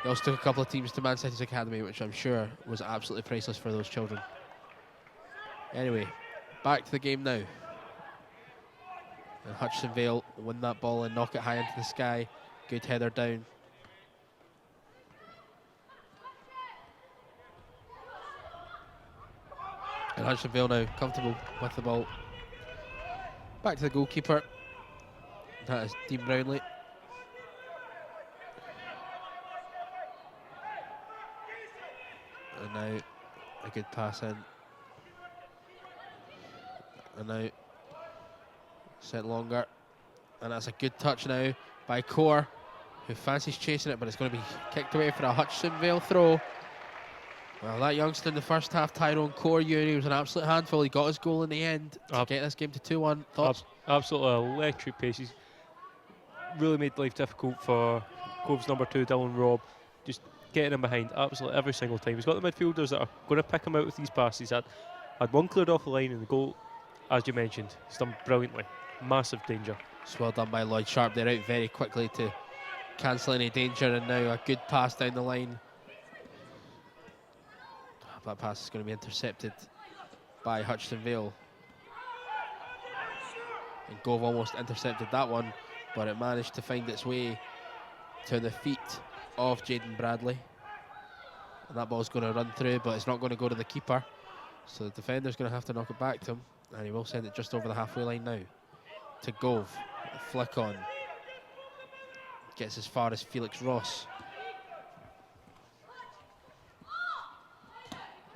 They also took a couple of teams to Man City's academy, which I'm sure was absolutely priceless for those children. Anyway, back to the game now. And Hutchinson Vale win that ball and knock it high into the sky. Good header down. And Hutchinson Vale now comfortable with the ball. Back to the goalkeeper. That is Dean Brownlee. And now a good pass in. And now sent longer. And that's a good touch now by Core, who fancies chasing it, but it's going to be kicked away for a Hutchinson Vale throw. Well, that youngster in the first half, Tyrone Core, he was an absolute handful. He got his goal in the end to get this game to 2-1. Thoughts? Absolutely electric pace. He's really made life difficult for Cove's number 2, Dylan Robb. Just getting him behind absolutely every single time. He's got the midfielders that are going to pick him out with these passes. Had one cleared off the line, and the goal, as you mentioned, he's done brilliantly. Massive danger. It's well done by Lloyd Sharp. They're out very quickly to cancel any danger, and now a good pass down the line. That pass is going to be intercepted by Hutchinson Vale. And Gove almost intercepted that one, but it managed to find its way to the feet of Jaden Bradley. And that ball's going to run through, but it's not going to go to the keeper. So the defender's going to have to knock it back to him, and he will send it just over the halfway line now to Gove. A flick on. Gets as far as Felix Ross.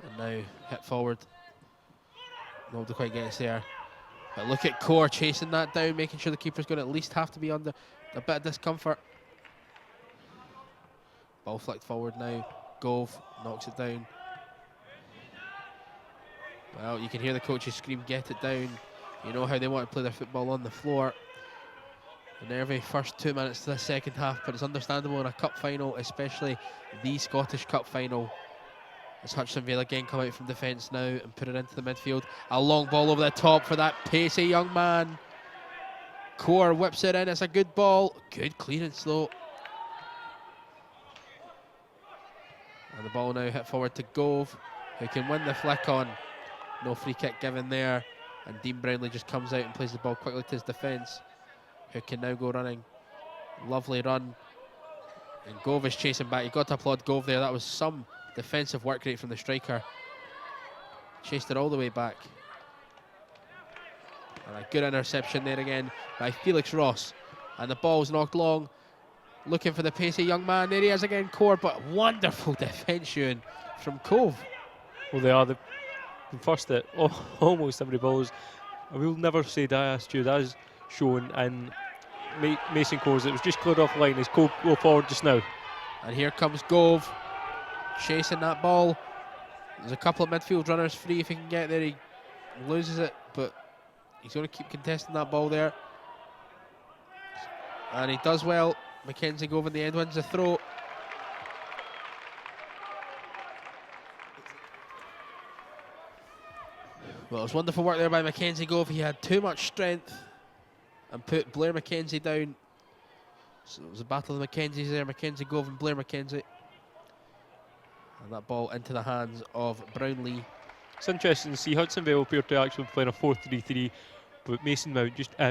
And now hit forward. Nobody quite gets there. But look at Core chasing that down, making sure the keeper's going to at least have to be under a bit of discomfort. Ball flicked forward now. Gove knocks it down. Well, you can hear the coaches scream, get it down. You know how they want to play their football on the floor. And they're every first 2 minutes to the second half, but it's understandable in a cup final, especially the Scottish Cup Final. As Hutchinson Vale again come out from defence now and put it into the midfield. A long ball over the top for that pacey young man. Core whips it in, it's a good ball. Good clearance though. And the ball now hit forward to Gove, who can win the flick on. No free kick given there. And Dean Brownlee just comes out and plays the ball quickly to his defence, who can now go running. Lovely run. And Gove is chasing back. You've got to applaud Gove there. That was some defensive work rate from the striker. Chased it all the way back. And a good interception there again by Felix Ross. And the ball's knocked long. Looking for the pacey young man. There he is again, Core, but wonderful defence from Cove. Well, they are the first at almost every ball. I will never say die, Stu. That is shown in Mason Core's. It was just cleared off the line as Cove go forward just now. And here comes Gove, chasing that ball. There's a couple of midfield runners free if he can get there. He loses it, but he's going to keep contesting that ball there. And he does well. Mackenzie Gove in the end wins the throw. Well, it was wonderful work there by Mackenzie Gove. He had too much strength and put Blair Mackenzie down. So it was a battle of the Mackenzies there, Mackenzie Gove and Blair Mackenzie. And that ball into the hands of Brownlee. It's interesting to see Hudson Vale appear to actually be playing a 4-3-3, but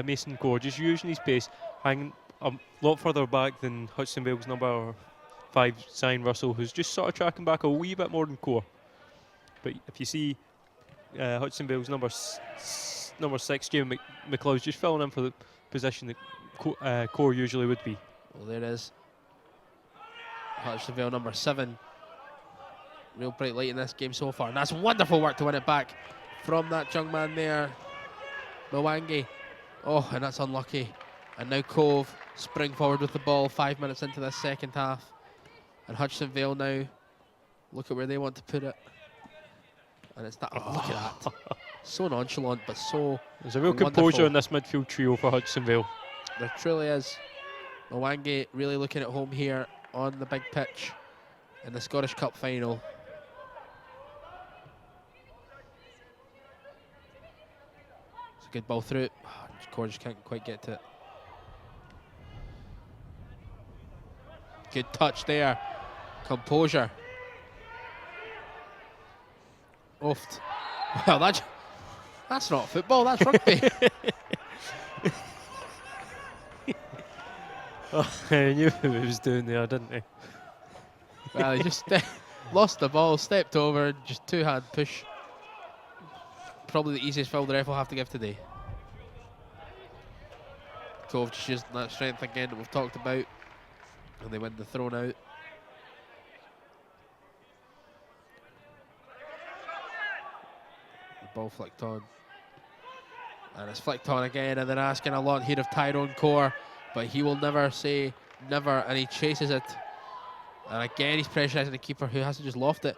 Mason Core just using his pace, hanging a lot further back than Hudson Vale's number 5, Zion Russell, who's just sort of tracking back a wee bit more than Core. But if you see Hudson Vale's number 6, Jamie McLeod's just filling in for the position that Core usually would be. Well, there it is. Hudson Vale number 7. Real bright light in this game so far. And that's wonderful work to win it back from that young man there, Mwangi. Oh, and that's unlucky. And now Cove spring forward with the ball 5 minutes into this second half. And Hudson Vale now look at where they want to put it. And it's that. Oh, look at that. So nonchalant, but so There's a real wonderful composure in this midfield trio for Hudson Vale. There truly is. Mwangi really looking at home here on the big pitch in the Scottish Cup Final. It's a good ball through. Core just can't quite get to it. Good touch there. Composure. Oft. Well, that's not football, that's rugby. Oh, I knew what he was doing there, didn't he? Well, he just lost the ball, stepped over, just two-hand push. Probably the easiest foul the ref will have to give today. Cove just using that strength again that we've talked about. And they win the throw out. The ball flicked on. And it's flicked on again, and they're asking a lot here of Tyrone Core, but he will never say never, and he chases it. And again, he's pressurising the keeper who has to just loft it.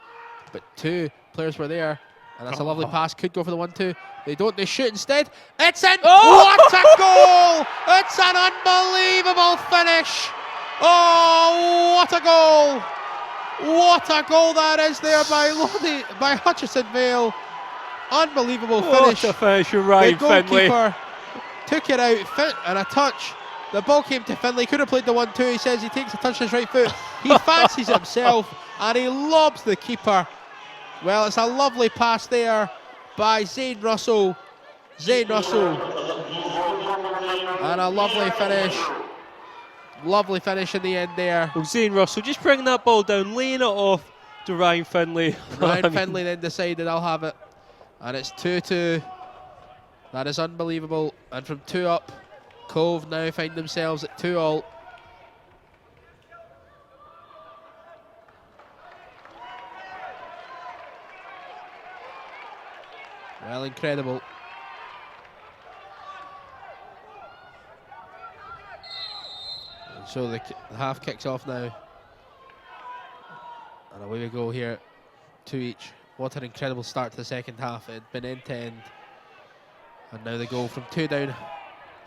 But 2 players were there, and that's a lovely pass. Could go for the 1-2. They don't, they shoot instead. It's in! Oh! What a goal! It's an unbelievable finish! Oh, what a goal! What a goal that is there by Hutchison Vale. Unbelievable finish. What a finish from Ryan Finlay. The goalkeeper took it out, and a touch. The ball came to Finlay, could have played the 1-2. He says he takes a touch on his right foot. He fancies himself, and he lobs the keeper. Well, it's a lovely pass there by Zane Russell. And a lovely finish. Lovely finish in the end there. Well, Zane Russell just bringing that ball down, laying it off to Ryan Finlay. Ryan Finlay then decided, I'll have it. And it's 2-2. That is unbelievable. And from 2 up, Cove now find themselves at 2-all. Well, incredible. And so the half kicks off now. And away we go here, 2 each. What an incredible start to the second half. It had been end to end. And now they go from 2 down.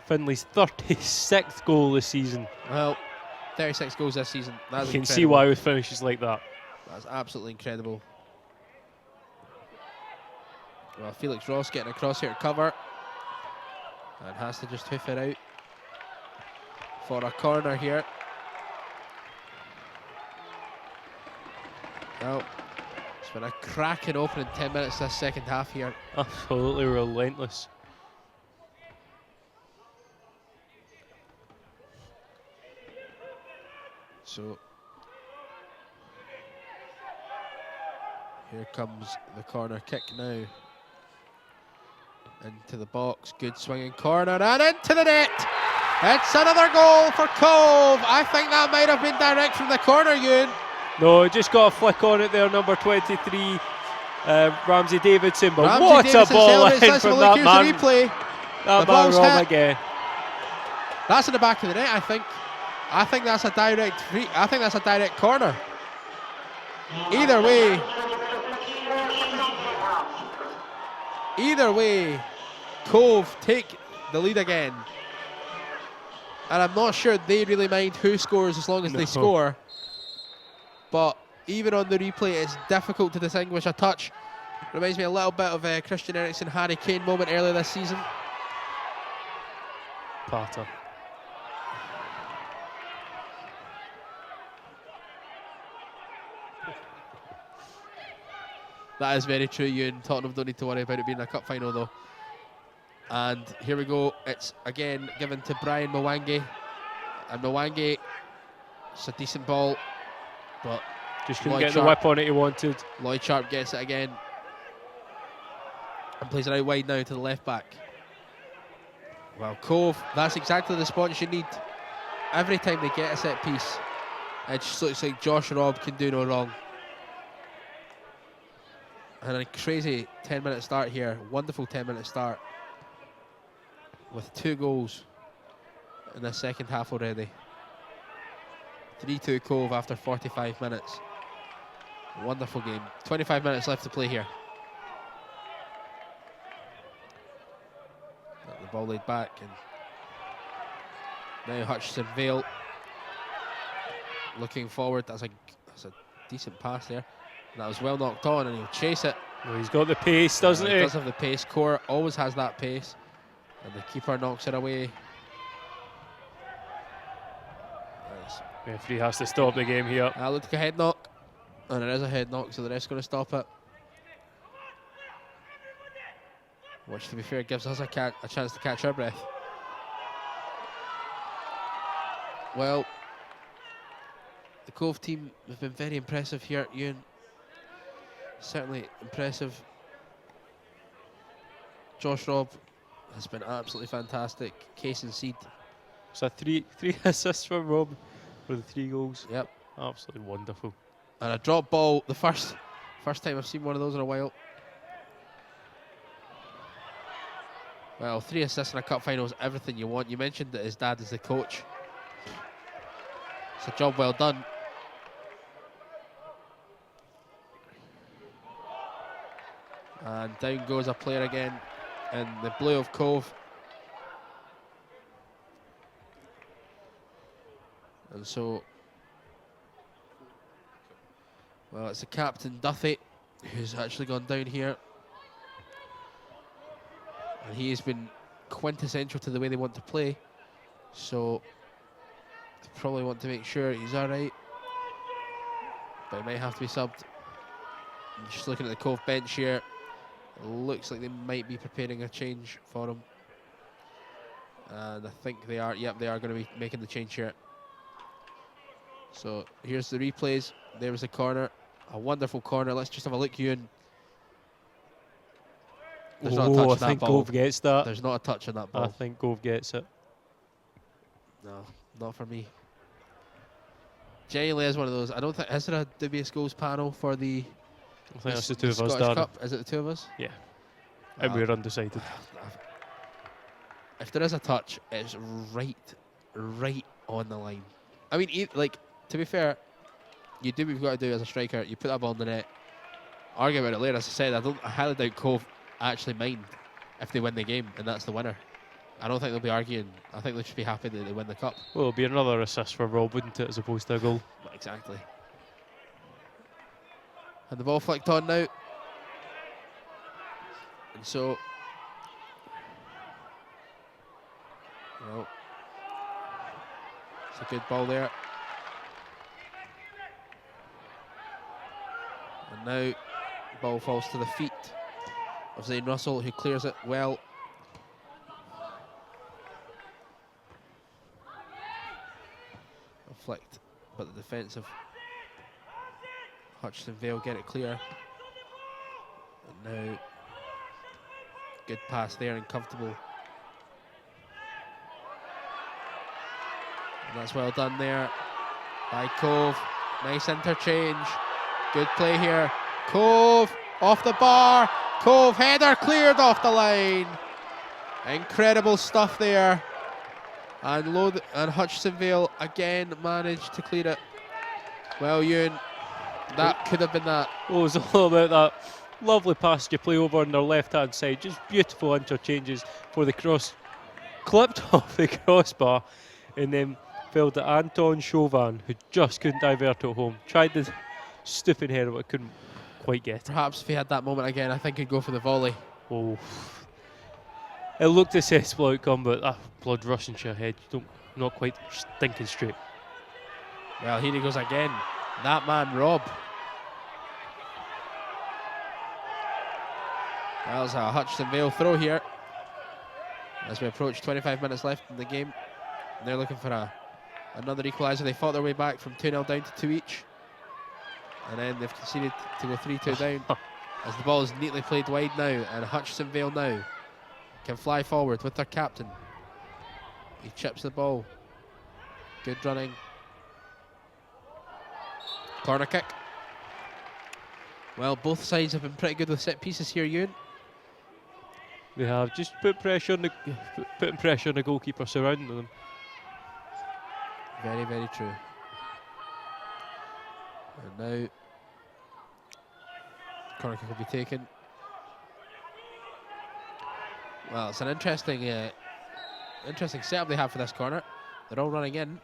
Finlay's 36th goal this season. Well, 36 goals this season. That's You can incredible. see why with finishes like that. That's absolutely incredible. Well, Felix Ross getting across here to cover. And has to just hoof it out for a corner here. Well, it's been a cracking opening 10 minutes this second half here. Absolutely relentless. So here comes the corner kick now. Into the box, good swinging corner and into the net. It's another goal for Cove. I think that might have been direct from the corner, Ewan. No, it just got a flick on it there, number 23, Ramsey Davidson. But Ramsey what Davidson a ball celebrates in this. from Well, that here's man. the replay. That The man ball's wrong hit. again. That's in the back of the net, I think. I think that's a direct free. I think that's a direct corner. Either way, Cove take the lead again. And I'm not sure they really mind who scores as long as they score. But even on the replay, it's difficult to distinguish a touch. Reminds me a little bit of a Christian Eriksen, Harry Kane moment earlier this season. Pata. That is very true, Ewan. Tottenham don't need to worry about it being a cup final, though. And here we go. It's again given to Brian Mwangi. And Mwangi, it's a decent ball, but Just couldn't Lloyd get the whip on it he wanted. Lloyd Sharp gets it again. And plays it out wide now to the left back. Well, Cove, that's exactly the response you need. Every time they get a set piece, it just looks like Josh Robb can do no wrong. And a crazy 10-minute start here. Wonderful 10-minute start. With 2 goals in the second half already. 3-2 Cove after 45 minutes. Wonderful game. 25 minutes left to play here. Got the ball laid back, and now Hutchinson Vale looking forward. That's a decent pass there. And that was well knocked on, and he'll chase it. Well, he's got the pace, doesn't he? He does have the pace. Core always has that pace, and the keeper knocks it away. Nice. Referee has to stop the game here. That looked like a head knock, and it is a head knock, so the ref's going to stop it. Which, to be fair, gives us a chance to catch our breath. Well, the Cove team have been very impressive here, Ewan. Certainly impressive. Josh Robb has been absolutely fantastic. Case and Seed. So three assists from Rob for the 3 goals. Yep. Absolutely wonderful. And a drop ball, the first time I've seen one of those in a while. Well, 3 assists in a cup final is everything you want. You mentioned that his dad is the coach. It's a job well done. And down goes a player again in the blue of Cove. And so, well, it's the captain, Duthie, who's actually gone down here. And he has been quintessential to the way they want to play. So, they probably want to make sure he's alright. But he might have to be subbed. And just looking at the Cove bench here, it looks like they might be preparing a change for him. And I think they are, yep, they are going to be making the change here. So here's the replays. There was a corner, a wonderful corner. Let's just have a look, Ewan. There's not a touch on I that think ball. Gove gets that. There's not a touch on that ball. I think Gove gets it. No, not for me. Genuinely is one of those. I don't think, is there a dubious goals panel for the I think that's the 2 of us, Scottish Darren. Cup? Is it the 2 of us? Yeah. And we're undecided. If there is a touch, it's right on the line. I mean, like, to be fair, you do what you've got to do as a striker. You put that ball in the net. Argue about it later. As I said, I highly doubt Cove actually mind if they win the game and that's the winner. I don't think they'll be arguing. I think they'll just be happy that they win the cup. Well, it'll be another assist for Rob, wouldn't it, as opposed to a goal? Exactly. And the ball flicked on now. And so, well, it's a good ball there. And now, the ball falls to the feet of Zane Russell, who clears it well. Flicked, but the defensive Hutchinson Vale get it clear. And now, good pass there and comfortable. And that's well done there by Cove. Nice interchange. Good play here. Cove off the bar. Cove header cleared off the line. Incredible stuff there. And Hutchinson Vale again managed to clear it. Well, Ewan, that could have been that. Oh, it was all about that lovely pass you play over on their left-hand side. Just beautiful interchanges for the cross. Clipped off the crossbar and then fell to Anton Chauvin, who just couldn't divert it home. Tried the stooping header, but couldn't quite get it. Perhaps if he had that moment again, I think he'd go for the volley. Oh. It looked a sensible outcome, but blood rushing to your head. You not quite thinking straight. Well, here he goes again. That man, Rob. Well, it's a Hutchinson Vale throw here. As we approach 25 minutes left in the game. And they're looking for another equaliser. They fought their way back from 2-0 down to 2 each. And then they've conceded to go 3-2 down. As the ball is neatly played wide now, and Hutchinson Vale now can fly forward with their captain. He chips the ball. Good running. Corner kick. Well, both sides have been pretty good with set pieces here, Ewan. They have just putting pressure on the goalkeeper surrounding them. Very, very true. And now, corner kick will be taken. Well, it's an interesting setup they have for this corner. They're all running in.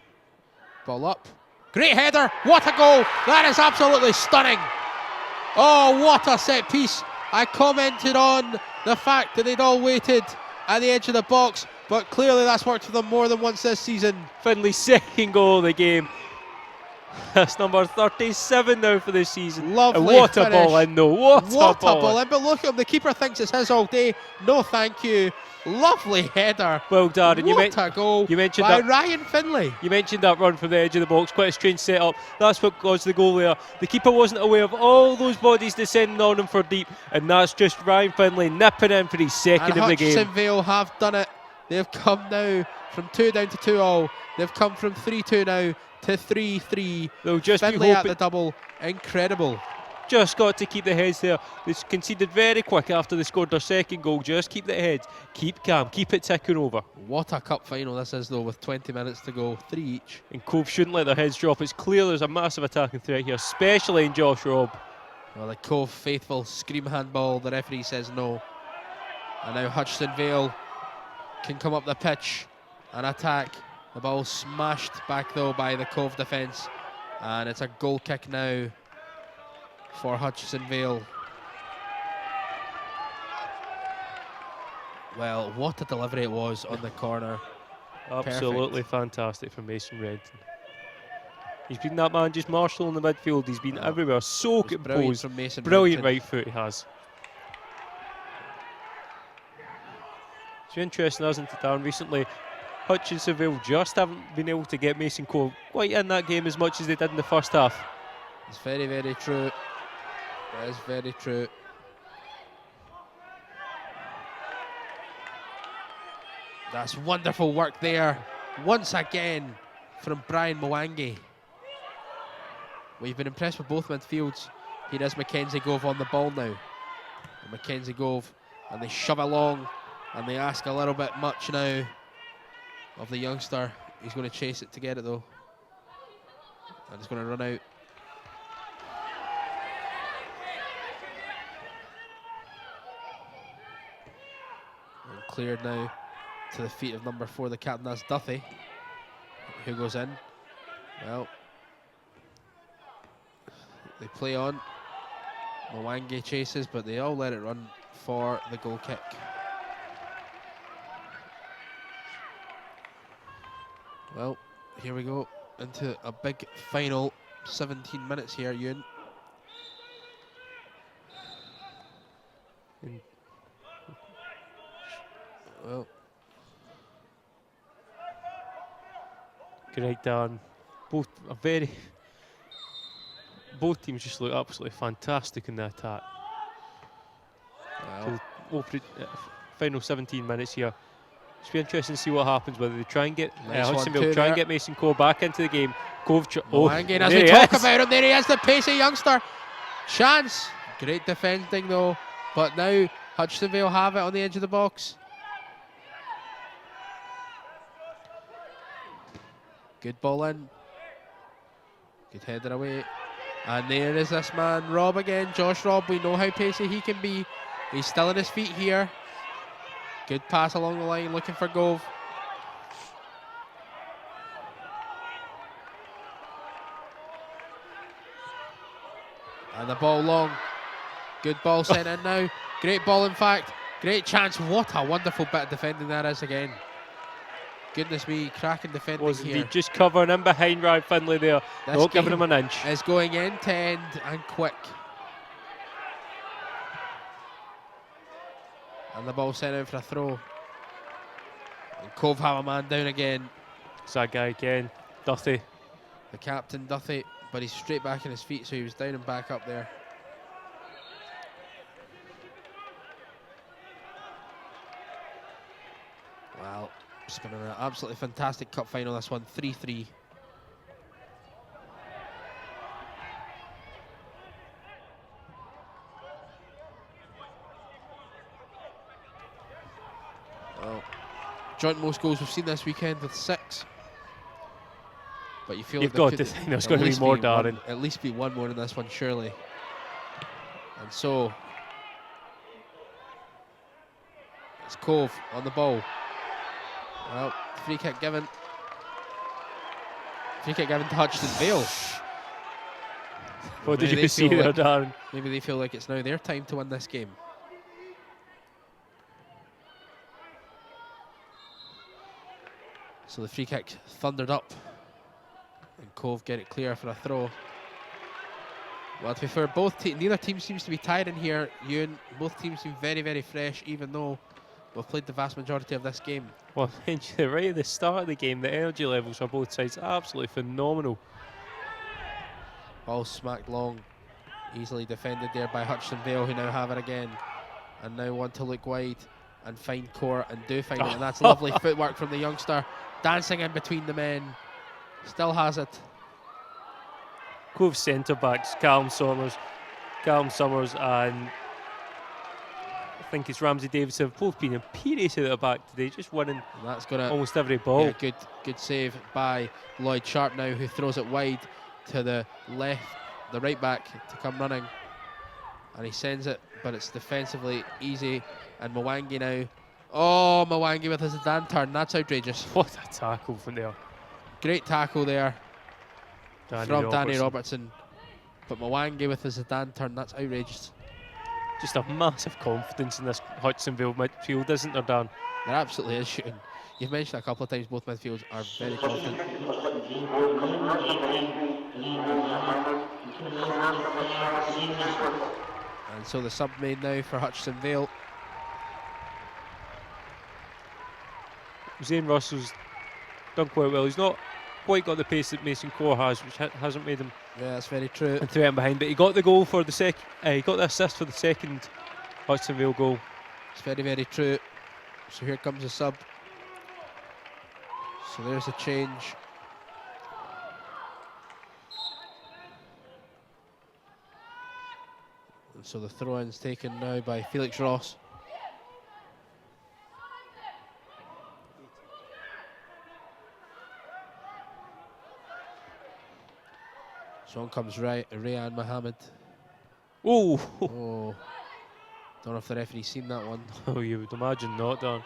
Ball up. Great header. What a goal. That is absolutely stunning. Oh, what a set piece. I commented on the fact that they'd all waited at the edge of the box, but clearly that's worked for them more than once this season. Finley's second goal of the game. That's number 37 now for this season. Lovely what finish. A ball in though. What a ball in. But look at him, the keeper thinks it's his all day. No thank you. Lovely header. Well done. And what a goal by Ryan Finley. You mentioned that run from the edge of the box. Quite a strange setup. That's what caused the goal there. The keeper wasn't aware of all those bodies descending on him for deep, and that's just Ryan Finley nipping in for his second of the game. Hutchinson Vale have done it. They've come now from 2 down to 2-all. They've come from 3-2 now to 3-3. They'll just Finley at the double. Incredible. Just got to keep the heads there. They conceded very quick after they scored their second goal. Just keep the heads. Keep calm. Keep it ticking over. What a cup final this is, though, with 20 minutes to go. 3 each. And Cove shouldn't let their heads drop. It's clear there's a massive attacking threat here, especially in Josh Robb. Well, the Cove faithful scream handball. The referee says no. And now Hutchinson Vale can come up the pitch and attack. The ball smashed back, though, by the Cove defence. And it's a goal kick now for Hutchinson Vale. Well, what a delivery it was on the corner. Absolutely fantastic from Mason Renton. He's been that man just marshalling the midfield. He's been everywhere, so composed. From Mason Brilliant Renton. right foot he has. It's interesting, hasn't it, Darren? Recently, Hutchinson Vale just haven't been able to get Mason Cove quite in that game as much as they did in the first half. It's very, very true. That is very true. That's wonderful work there, once again, from Brian Mwangi. We've been impressed with both midfields. Here is Mackenzie Gove on the ball now. And Mackenzie Gove, and they shove along, and they ask a little bit much now of the youngster. He's going to chase it to get it, though. And he's going to run out. And cleared now to the feet of number 4, the captain. That's Duffy, who goes in. Well, they play on. Mwangi chases, but they all let it run for the goal kick. Well, here we go into a big final 17 minutes here, Ewan. Well, Great, Darren. Both teams just look absolutely fantastic in the attack. well, Final 17 minutes here. It's be interesting to see what happens, whether they try and get Nice Hudson one, Vale too, try and there. get Mason Cove back into the game. Cove, Mwangi, as there we he talk is. about him, there he is, the pacey youngster. Chance. Great defending, though. But now Hutchinson Vale have it on the edge of the box. Good ball in. Good header away. And there is this man, Robb again. Josh Robb, we know how pacey he can be. He's still on his feet here. Good pass along the line, looking for Gove. And the ball long. Good ball sent in now. Great ball, in fact. Great chance. What a wonderful bit of defending that is again. Goodness me, cracking defending Was here. indeed just covering in behind Ryan Finley there. This Not giving game him an inch. is going end to end and quick. And the ball sent out for a throw. And Cove have a man down again. It's that guy again, Duffy. The captain, Duffy, but he's straight back on his feet, so he was down and back up there. Well, it's been an absolutely fantastic cup final, this one, 3-3. Well, joint most goals we've seen this weekend with 6. But you feel You've like got to think there's going to be more, Darren. At least be one more in this one, surely. And so, it's Cove on the ball. Well, free kick given. Free kick given to Hutchinson Vale. What did Maybe you they see feel there, like- Darren? Maybe they feel like it's now their time to win this game. So the free kick thundered up, and Cove get it clear for a throw. Well, to be fair, neither team seems to be tired in here, Ewan. Both teams seem very, very fresh, even though we've played the vast majority of this game. Well, right at the start of the game, the energy levels on both sides are absolutely phenomenal. Ball smacked long, easily defended there by Hutchinson Vale, who now have it again, and now want to look wide and find Core, and do find it, and that's lovely footwork from the youngster, dancing in between the men, still has it. Cove centre backs, Callum Summers, and I think it's Ramsey Davis have both been imperious at the back today, just winning And that's gonna almost every ball. Yeah, good save by Lloyd Sharp now, who throws it wide to the left, the right back to come running, and he sends it, but it's defensively easy. And Mwangi now, oh, Mwangi with his Zidane turn, that's outrageous. What a tackle from there, Great tackle there from Danny Robertson. Robertson, but Mwangi with his Zidane turn, that's outrageous. Just a massive confidence in this Hudsonville midfield, isn't there, Dan? There absolutely is shooting. You've mentioned a couple of times both midfields are very confident. And so the sub made now for Hutchinson Vale. Zane Russell's done quite well. He's not quite got the pace that Mason Core has, which hasn't made him Yeah, that's very true. and threaten behind. But he got the goal for the he got the assist for the second Hudsonville goal. It's very, very true. So here comes the sub. So there's a change. And so the throw-in's taken now by Felix Ross. So on comes Rayan Mohammed. Oh, Oh, don't know if the referee's seen that one. oh, you would imagine not, Dan.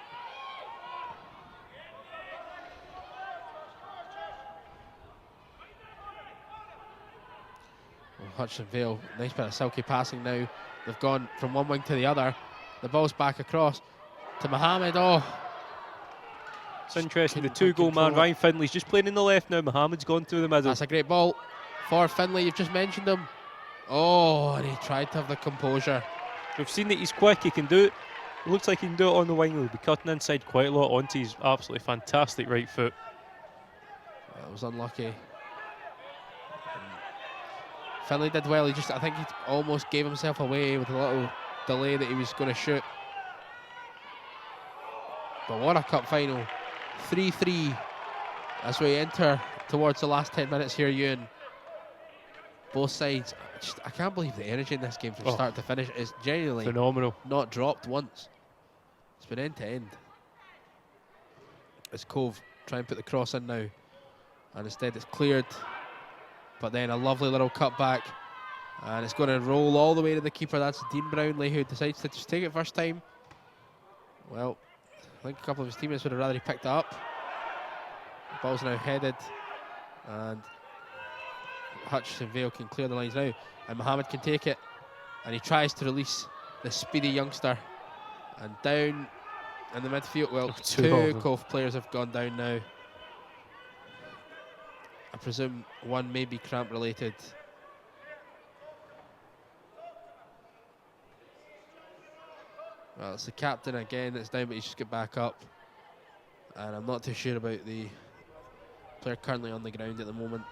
Well, Hutchinson Vale, nice bit of silky passing now. They've gone from one wing to the other. The ball's back across to Mohammed. Oh, It's interesting. The Couldn't two-goal man, control it. Ryan Finley's just playing in the left now. Mohammed's gone through the middle. that's a great ball for Finlay. You've just mentioned him. Oh, and he tried to have the composure. We've seen that he's quick. He can do it. It looks like he can do it on the wing. He'll be cutting inside quite a lot onto his absolutely fantastic right foot. That was unlucky. Finlay did well. I think he almost gave himself away with a little delay that he was going to shoot. But what a cup final. 3-3 as we enter towards the last 10 minutes here, Ewan. Both sides, I can't believe the energy in this game from start to finish is genuinely Phenomenal. not dropped once. It's been end to end. As Cove try and put the cross in now, and instead it's cleared. But then a lovely little cut back, and it's going to roll all the way to the keeper. That's Dean Brownlee, who decides to just take it first time. Well, I think a couple of his teammates would have rather he picked it up. The ball's now headed, and Hutchinson Vale can clear the lines now, and Mohammed can take it, and he tries to release the speedy youngster, and down in the midfield. Well, two Cove players have gone down now. I presume one may be cramp related. Well, it's the captain again that's down, but he's just got back up. And I'm not too sure about the player currently on the ground at the moment.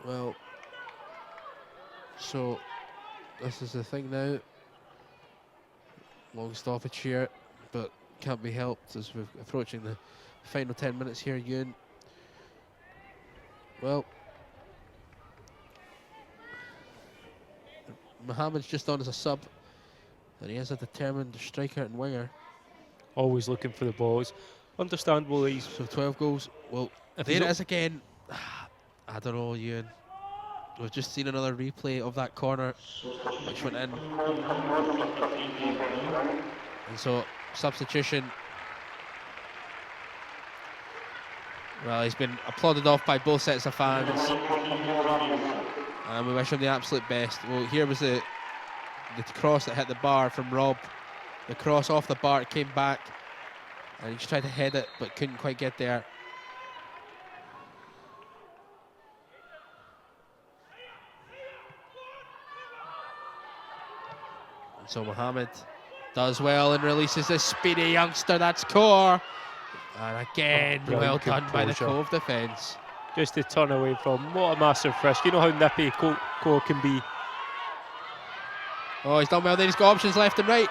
Well, so this is the thing now. Long stoppage here, but can't be helped as we're approaching the final 10 minutes here, Ewan. Well, Mohammed's just on as a sub, and he is a determined striker and winger. Always looking for the balls. Understandable he's... So 12 goals. Well, If there he's it is again. I don't know, Ewan. We've just seen another replay of that corner, which went in. And so, substitution. Well, he's been applauded off by both sets of fans. And we wish him the absolute best. Well, here was the cross that hit the bar from Rob. The cross off the bar, it came back. And he just tried to head it, but couldn't quite get there. And so Mohammed does well and releases this speedy youngster. That's Core. And again, well done by the Cove defence. Just to turn away from. What a massive risk. You know how nippy Core can be. Oh, he's done well there. He's got options left and right.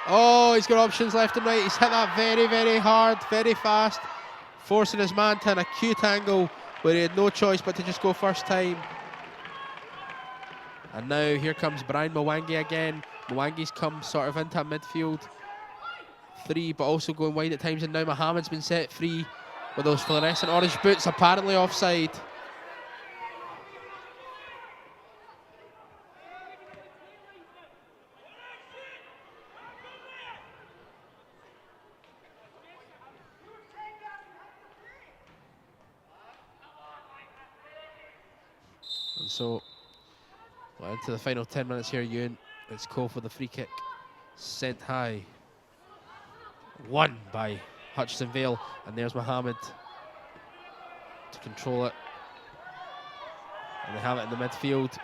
Oh, he's got options left and right. He's hit that very, very hard, very fast, forcing his man to an acute angle where he had no choice but to just go first time. And now here comes Brian Mwangi again. Mwangi's come sort of into midfield three, but also going wide at times. And now Mohammed's been set free with those fluorescent orange boots, apparently offside. And so, well, into the final 10 minutes here, Ewan. It's Cole for the free kick. Sent high. Won by Hutchinson Vale. And there's Mohammed to control it. And they have it in the midfield.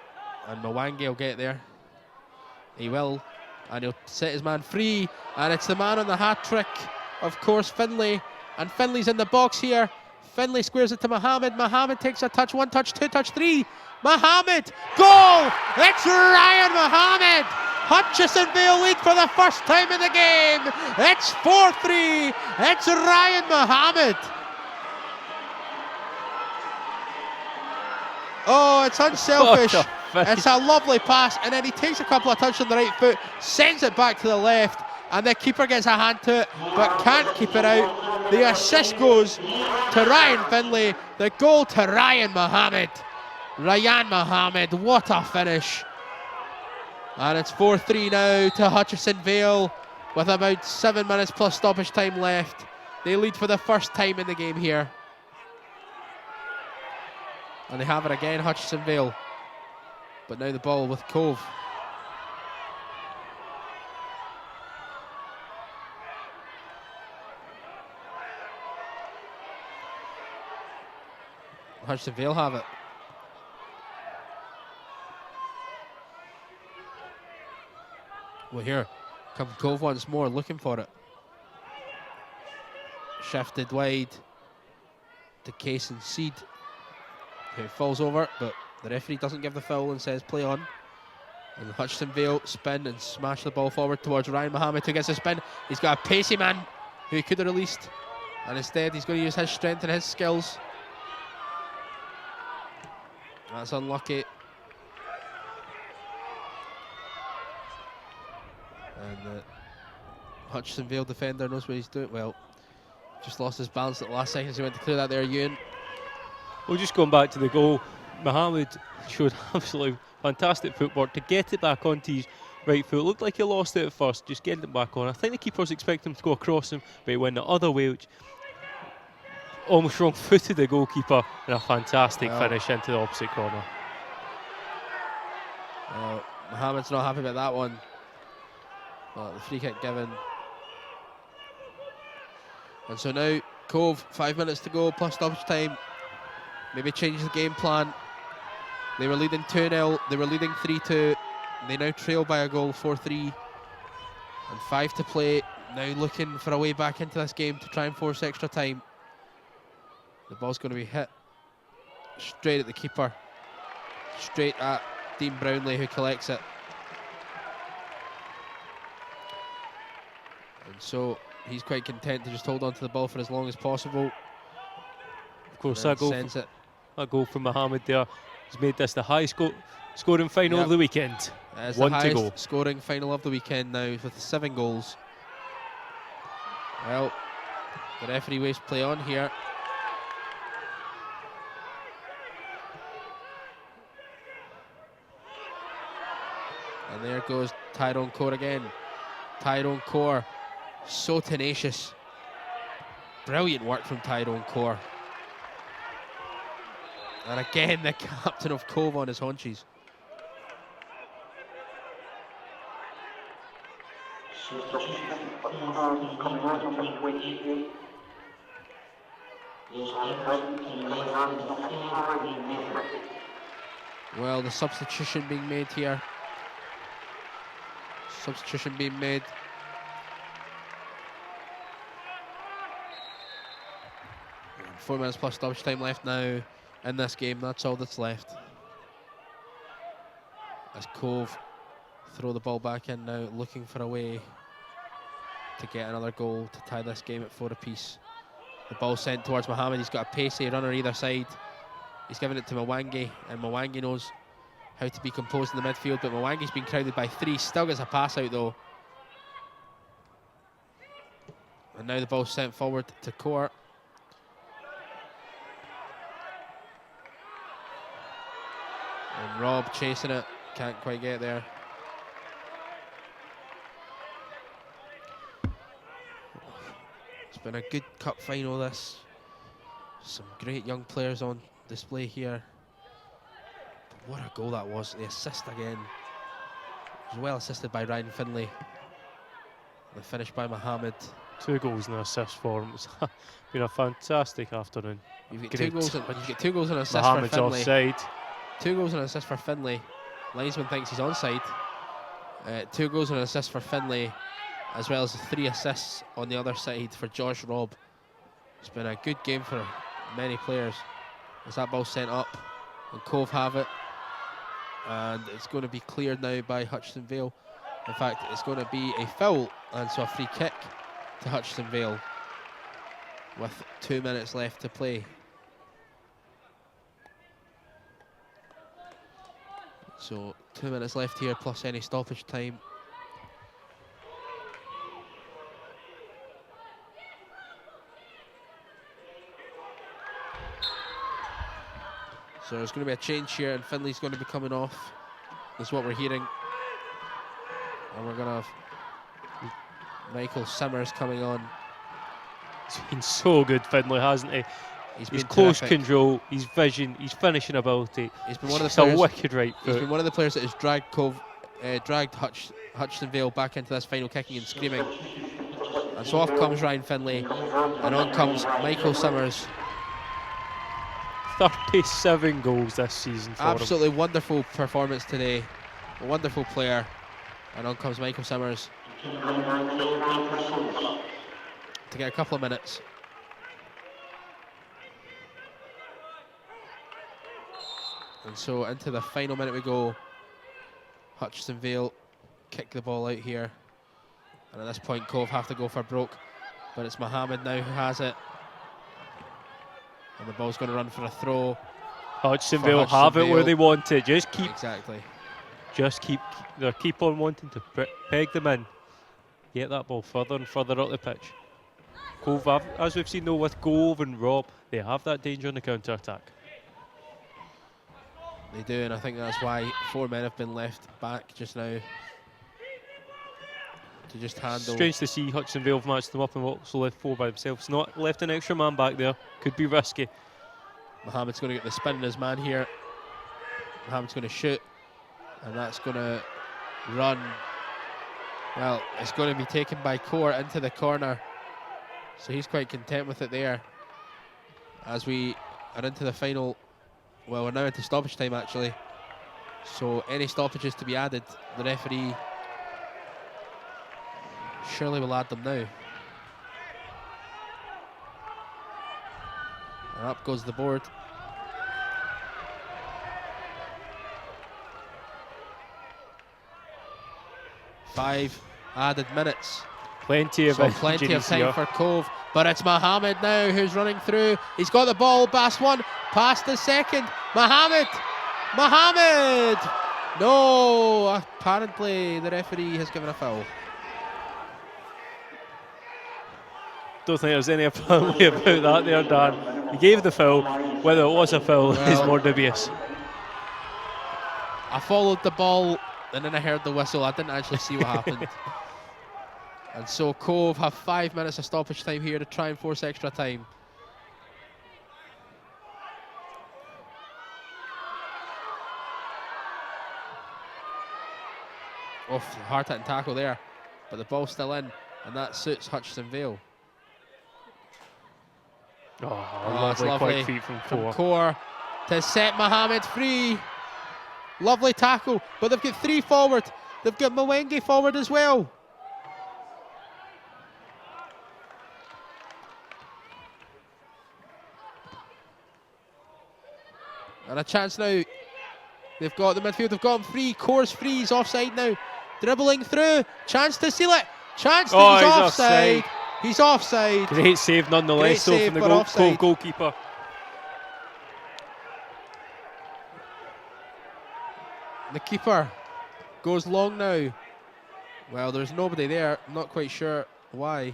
And Mwangi will get there. He will. And he'll set his man free. And it's the man on the hat-trick, of course, Finlay. And Finlay's in the box here. Finlay squares it to Mohammed. Mohammed takes a touch, one touch, two touch, three. Mohammed, goal! It's Ryan Mohammed! Hutchinson Vale lead for the first time in the game. It's 4-3. It's Ryan Mohammed. Oh, it's unselfish. It's a lovely pass, and then he takes a couple of touches on the right foot, sends it back to the left, and the keeper gets a hand to it, but can't keep it out. The assist goes to Ryan Finlay. The goal to Ryan Mohammed. Ryan Mohammed, what a finish. And it's 4-3 now to Hutchinson Vale with about 7 minutes plus stoppage time left. They lead for the first time in the game here. And they have it again, Hutchinson Vale. But now the ball with Cove. Hutchinson Vale have it. Well, here comes Cove once more, looking for it. Shifted wide to Case and Seed, who falls over, but the referee doesn't give the foul and says play on. And Hutchinson Vale spin and smash the ball forward towards Ryan Mohammed, who gets a spin. He's got a pacey man who he could have released, and instead he's going to use his strength and his skills. That's unlucky. And the Hutchinson Vale defender knows what he's doing. Well, just lost his balance at the last second as he went to clear that there, Ewan. Well, just going back to the goal, Mohammed showed absolutely fantastic footwork to get it back onto his right foot. Looked like he lost it at first, just getting it back on. I think the keeper's expecting him to go across him, but he went the other way, which almost wrong-footed the goalkeeper, and a fantastic finish into the opposite corner. Mohammed's not happy about that one. But the free kick given. And so now, Cove, 5 minutes to go, plus stoppage time. Maybe change the game plan. They were leading 2-0, they were leading 3-2. They now trail by a goal, 4-3. And 5 to play. Now looking for a way back into this game to try and force extra time. The ball's going to be hit straight at the keeper. Straight at Dean Brownlee, who collects it. And so he's quite content to just hold on to the ball for as long as possible. Of course, that goal from Mohammed there has made this the highest scoring final of the weekend. It's One the to highest go. scoring final of the weekend now with 7 goals. Well, the referee wastes play on here. And there goes Tyrone Core again. Tyrone Core, so tenacious. Brilliant work from Tyrone Core. And again, the captain of Cove on his haunches. Well, the substitution being made here. Substitution being made. And 4 minutes plus stoppage time left now in this game. That's all that's left. As Cove throw the ball back in now, looking for a way to get another goal to tie this game at 4 apiece. The ball sent towards Mohammed. He's got a pacey runner either side. He's giving it to Mwangi, and Mwangi knows how to be composed in the midfield, but Mwangi's been crowded by 3. Still gets a pass out though. And now the ball's sent forward to Core. And Rob chasing it, can't quite get there. It's been a good cup final this. Some great young players on display here. But what a goal that was. The assist again. It was well assisted by Ryan Finlay. The finish by Mohammed. 2 goals and an assist for him. It's been a fantastic afternoon. You've got 2 goals and an assist Mohammed's for Finlay. offside. 2 goals and an assist for Finlay. Linesman thinks he's onside. 2 goals and an assist for Finlay, as well as 3 assists on the other side for Josh Robb. It's been a good game for many players. As that ball sent up, and Cove have it, and it's going to be cleared now by Hutchinson Vale. In fact, it's going to be a foul, and so a free kick to Hutchinson Vale with 2 minutes left to play. So 2 minutes left here, plus any stoppage time. So there's going to be a change here, and Finley's going to be coming off. That's what we're hearing. And we're going to have Michael Summers coming on. He's been so good, Finlay, hasn't he? He's close terrific. control, his vision, his finishing ability. He's been one of the It's players. a wicked right He's foot. been one of the players that has dragged Hutchinson Vale back into this final, kicking and screaming. And so off comes Ryan Finlay, and on comes Michael Summers. 37 goals this season for him. Absolutely wonderful performance today. A wonderful player. And on comes Michael Summers to get a couple of minutes. And so into the final minute we go. Hutchinson Vale kick the ball out here. And at this point, Cove have to go for broke. But it's Mohammed now who has it. And the ball's going to run for a throw. Hutchinson for Vale Hutchinson have it where Vale. they want it. Just keep on wanting to peg them in. Get that ball further and further up the pitch. Cove have, as we've seen though with Gove and Rob, they have that danger on the counter-attack. They do, and I think that's why 4 men have been left back just now. to just handle. Strange to see Hudsonville have matched them up and also left 4 by themselves. Not left an extra man back there. Could be risky. Mohamed's going to get the spin in his man here. Mohamed's going to shoot, and that's going to run. Well, it's going to be taken by Core into the corner, so he's quite content with it there. As we are into the final, well, we're now into stoppage time actually. So any stoppages to be added, the referee surely will add them now. And up goes the board. Five added minutes. Plenty of So plenty of injuries time here. for Cove. But it's Mohamed now who's running through. He's got the ball, past one, past the second. Mohamed! Mohamed! No! Apparently the referee has given a foul. Don't think there's any apparently about that there, Dan. He gave the foul. Whether it was a foul is more dubious. I followed the ball and then I heard the whistle. I didn't actually see what happened. And so Cove have 5 minutes of stoppage time here to try and force extra time. Oh, hard-hitting tackle there, but the ball's still in, and that suits Hutchinson Vale. Oh, It's lovely quick feet from Core. Core to set Mohamed free. Lovely tackle, but they've got 3 forward. They've got Mwenge forward as well. And a chance now. They've got the midfield, they've got him free. Core's free, he's offside now. Dribbling through, chance to seal it. Chance to, Oh, he's he's offside. offside. He's offside. Great save nonetheless, Great though, save, from the but offside. goalkeeper. The keeper goes long now. Well, there's nobody there. I'm not quite sure why.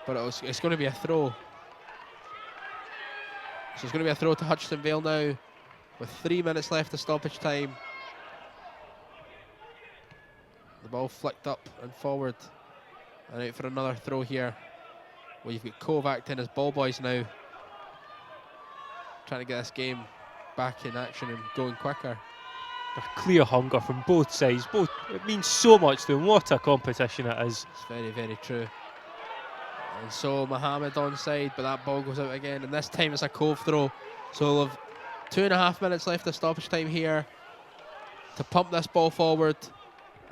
But it's going to be a throw. So it's going to be a throw to Hutchinson Vale now with 3 minutes left of stoppage time. The ball flicked up and forward. And out for another throw here. Well, you've got Cove acting as ball boys now. Trying to get this game back in action and going quicker. A clear hunger from both sides. It means so much to them. What a competition it is. It's very, very true. And so Mohamed onside, but that ball goes out again. And this time it's a Cove throw. So we'll have 2.5 minutes left of stoppage time here to pump this ball forward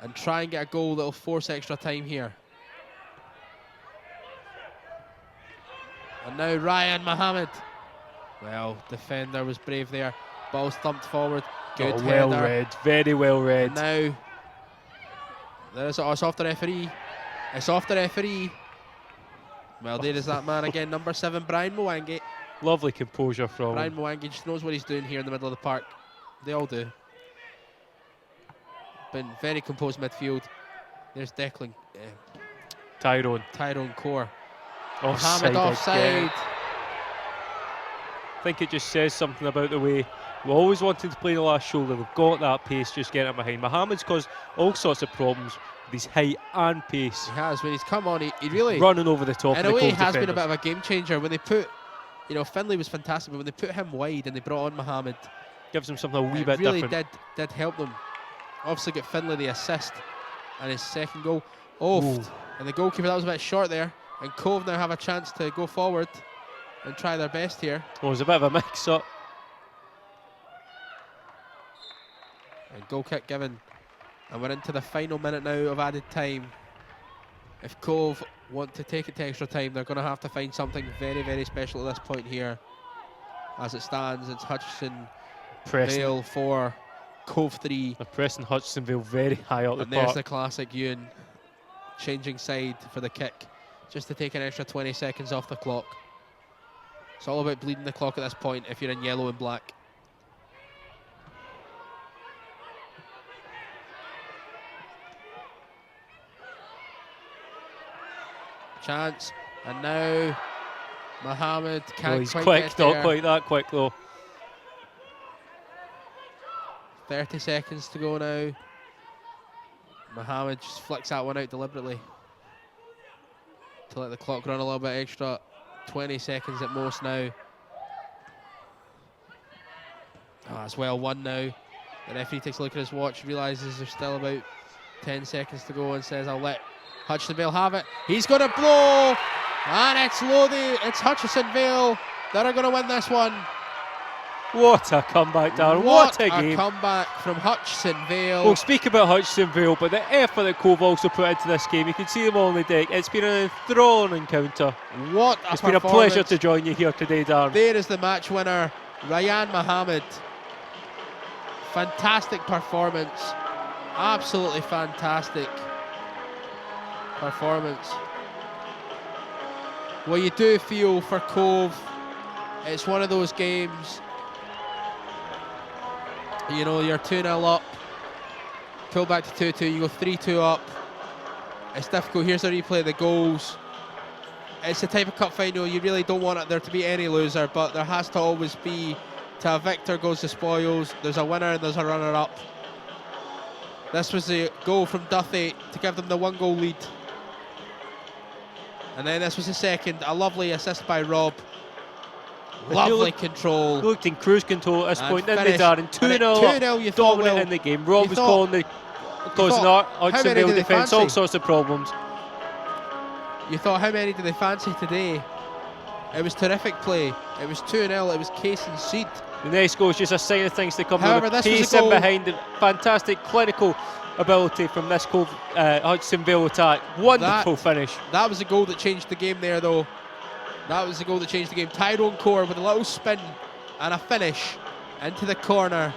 and try and get a goal that'll force extra time here. And now Ryan Mohamed. Well, defender was brave there. Ball's thumped forward. Good well header. read, very well read. And now it's off the referee. It's off the referee. Well, there is that man again, number 7, Brian Mwangi. Lovely composure from Brian him. Mwangi just knows what he's doing here in the middle of the park. They all do. Been very composed midfield. There's Declan. Tyrone Core. Offside Mohamed offside. again. I think it just says something about the way we always wanted to play the last shoulder. We've got that pace just getting behind. Mohamed's caused all sorts of problems with his height and pace. He has. When he's come on, he really, running over the top in of a the way, Cove has been a defenders. bit of a game changer. When they put, Finlay was fantastic, but when they put him wide and they brought on Mohamed, Gives him something a wee it bit really different. did help them. Obviously get Finlay the assist and his second goal. And the goalkeeper, that was a bit short there. And Cove now have a chance to go forward and try their best here. Well, it was a bit of a mix-up. And goal kick given. And we're into the final minute now of added time. If Cove want to take it to extra time, they're going to have to find something very, very special at this point here. As it stands, it's Hutchinson Vale 4, Cove 3. They're pressing Hutchinsonville very high up the And there's park. the classic Ewan changing side for the kick, just to take an extra 20 seconds off the clock. It's all about bleeding the clock at this point if you're in yellow and black. Chance, and now Mohamed can't he's quite quick, get not there. quite that quick though. 30 seconds to go now. Mohammed just flicks that one out deliberately to let the clock run a little bit extra. 20 seconds at most now. It's well won now. The referee takes a look at his watch, realises there's still about 10 seconds to go and says, I'll let Hutchinson Vale have it. He's going to blow, and it's Lothian. It's Hutchinson Vale that are going to win this one. What a comeback, Darren. What a game. Comeback from Hutchinson Vale. We'll speak about Hutchinson Vale, but the effort that Cove also put into this game, you can see them all on the deck. It's been an enthralling encounter. It's been a pleasure to join you here today, Darren. There is the match winner, Ryan Mohammed. Fantastic performance. Absolutely fantastic performance. Well, you do feel for Cove, it's one of those games, you know, you're 2-0 up, pull back to 2-2, you go 3-2 up. It's difficult. Here's a replay of the goals. It's the type of cup final you really don't want there to be any loser, but there has to always be, to a victor goes the spoils. There's a winner and there's a runner-up. This was the goal from Duthie to give them the 1-goal lead. And then this was the second, a lovely assist by Rob. Lovely control. Looked in cruise control at this point, didn't they, Darren? 2-0, you thought, dominant in the game. Rob was calling the closing out, Hudson Vale defence, all sorts of problems. You thought, how many did they fancy today? It was terrific play. It was 2-0, it was case and seed. The next goal is just a sign of things to come. However, the this was pace a goal. in behind, the fantastic clinical ability from this Cove Hudson Vale attack. Wonderful finish. That was a goal that changed the game there, though. That was the goal that changed the game. Tyrone Core with a little spin and a finish into the corner.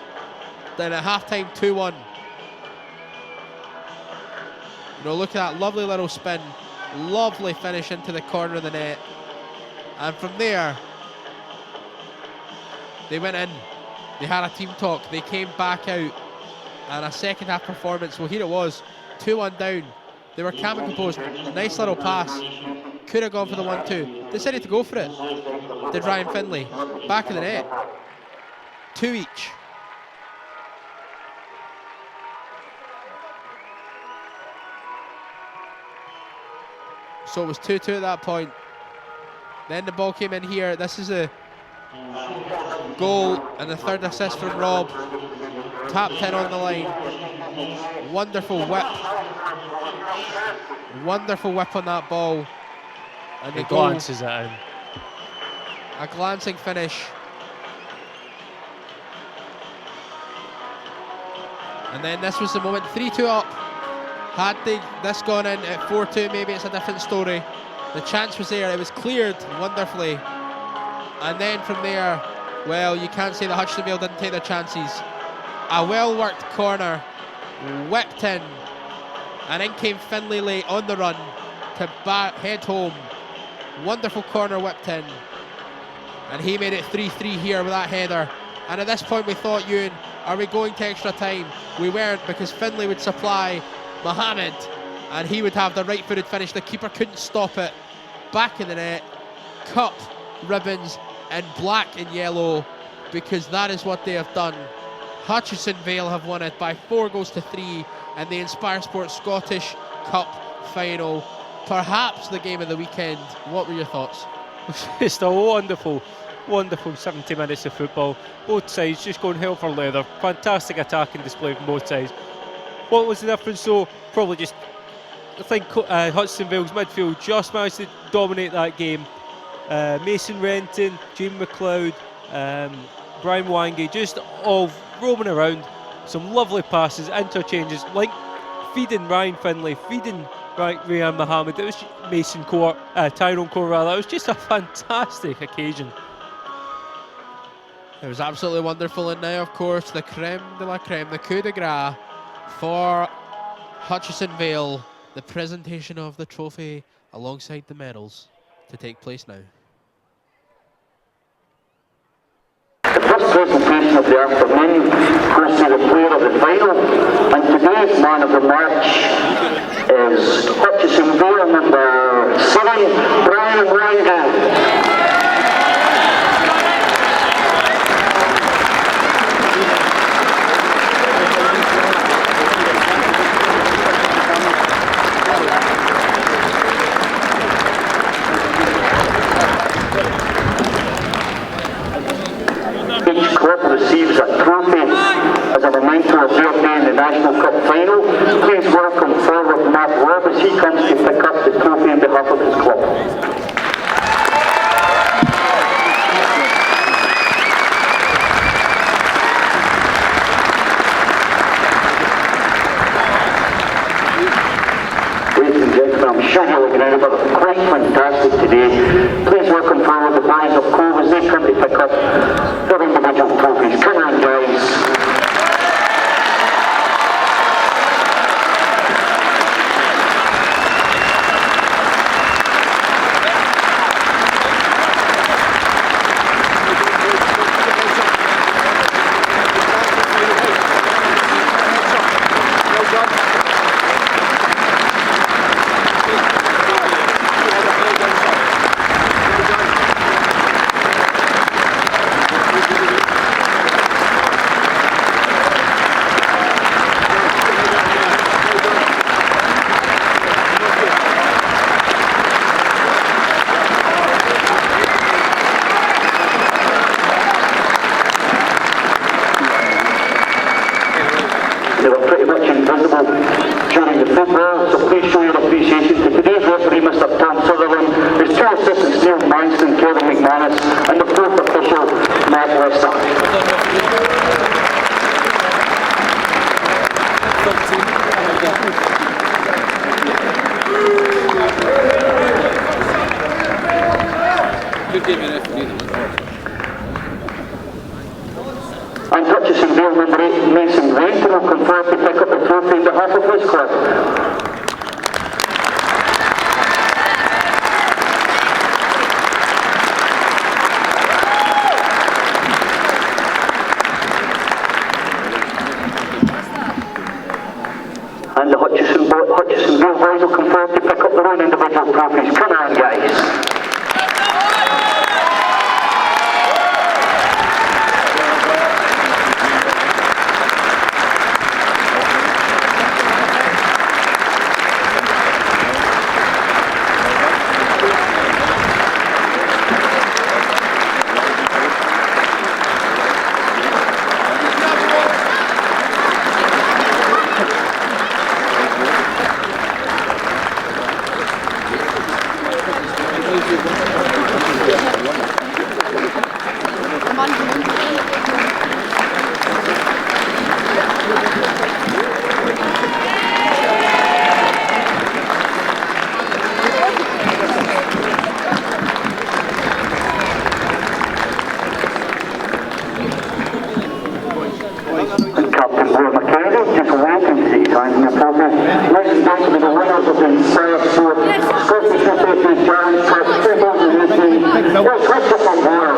Then at half-time, 2-1. You know, look at that lovely little spin. Lovely finish into the corner of the net. And from there, they went in. They had a team talk. They came back out. And a second half performance. Well, here it was. 2-1 down. They were calm and composed. Nice little pass. Could have gone for the 1-2. Decided to go for it. Did Ryan Finlay. Back of the net. 2 each. So it was 2-2 at that point. Then the ball came in here. This is a goal and the third assist from Rob. Tapped in on the line. Wonderful whip. Wonderful whip on that ball. And the goal, glances it in. A glancing finish. And then this was the moment, 3-2 up. Had this gone in at 4-2, maybe it's a different story. The chance was there, it was cleared wonderfully. And then from there, well, you can't say that Hutchinson Vale didn't take their chances. A well-worked corner, whipped in, and in came Finlay late on the run to head home. Wonderful corner whipped in, and he made it 3-3 here with that header. And at this point we thought, Ewan, are we going to extra time? We weren't, because Finlay would supply Mohammed and he would have the right-footed finish. The keeper couldn't stop it. Back in the net, cup ribbons in black and yellow, because that is what they have done. Hutchinson Vale have won it by 4-3 in the inspiresport Scottish Cup Final. Perhaps the game of the weekend. What were your thoughts? Just a wonderful 70 minutes of football. Both sides just going hell for leather. Fantastic attacking display from both sides. What was the difference though? Probably just, I think Hudson Vale's midfield just managed to dominate that game. Mason Renton, Jamie McLeod, Brian Wangi, just all roaming around. Some lovely passes, interchanges, like feeding Ryan Finlay, feeding Ryan Mohammed. It was Tyrone Core rather. It was just a fantastic occasion. It was absolutely wonderful, and now of course the creme de la creme, the coup de grace for Hutchinson Vale, the presentation of the trophy alongside the medals to take place now. The first presentation of the afternoon goes to the player of the final, and today's man of the match is Hutchinson Vale number 7, Brian Wangi. Rob as he comes to pick up the trophy on behalf of his club. Ladies and gentlemen, I'm sure you're looking at it, but quite fantastic today. Please welcome forward the boys of Cove as they come to pick up their individual trophies. Come on, guys. They were pretty much invisible during the football, so please show your appreciation to today's referee, Mr. Tom Sutherland, his two assistants, Neil Manston, Kevin McManus, and the fourth official, Matt Lester. Good game, referee. And purchasing deal number 8, Mason Wayne, will confirm to pick up the trophy on behalf of his club. And the Hutchisonville boys will confirm to pick up their own individual trophies. Come on, guys. Ladies and gentlemen, the winners of the SYFA Cup Scottish Association Challenge Cup 2018 was Hutchisonville.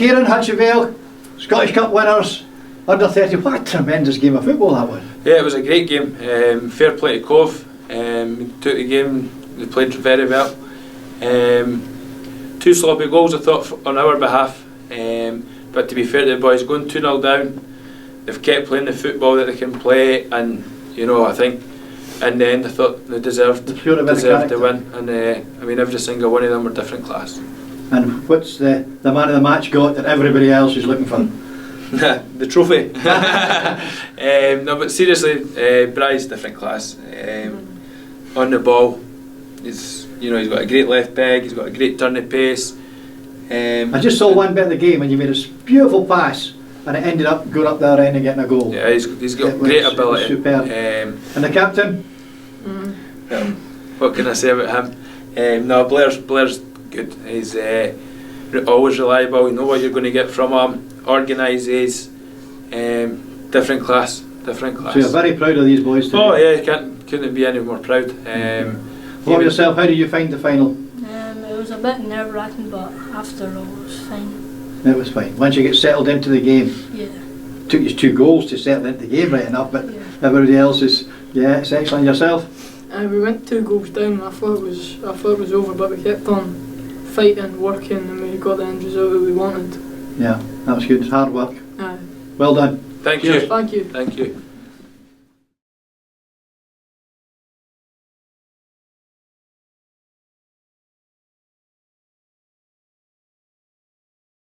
Kieran, Hutchie Scottish Cup winners, under 30. What a tremendous game of football that was. Yeah, it was a great game. Fair play to Cove. Took the game, they played very well. 2 sloppy goals, I thought, on our behalf. But to be fair to the boys, going 2-0 down, they've kept playing the football that they can play, and you know, I think in the end I thought they deserved to win. And I mean, every single one of them were different class. And what's the man of the match got that everybody else is looking for? The trophy. No, but seriously, Bry's different class. On the ball, he's got a great left peg. He's got a great turn of pace. I just saw one bit of the game and you made a beautiful pass, and it ended up going up the other end and getting a goal. Yeah, he's got great ability. Superb. And the captain? Well, what can I say about him? No, Blair's good. He's always reliable. You know what you're going to get from him. Organises. Different class. So you're very proud of these boys today? Oh yeah, couldn't be any more proud. What about yourself? How did you find the final? It was a bit nerve-wracking, but after all it was fine. It was fine. Once you get settled into the game. Yeah. Took you 2 goals to settle into the game right enough, but yeah. Everybody else is, yeah, it's excellent. Yourself? We went 2 goals down. I thought it was over, but we kept on fighting, working, and we got the end result that we wanted. Yeah, that was good. Hard work. Aye. Well done. Thank you. Thank you. Thank you.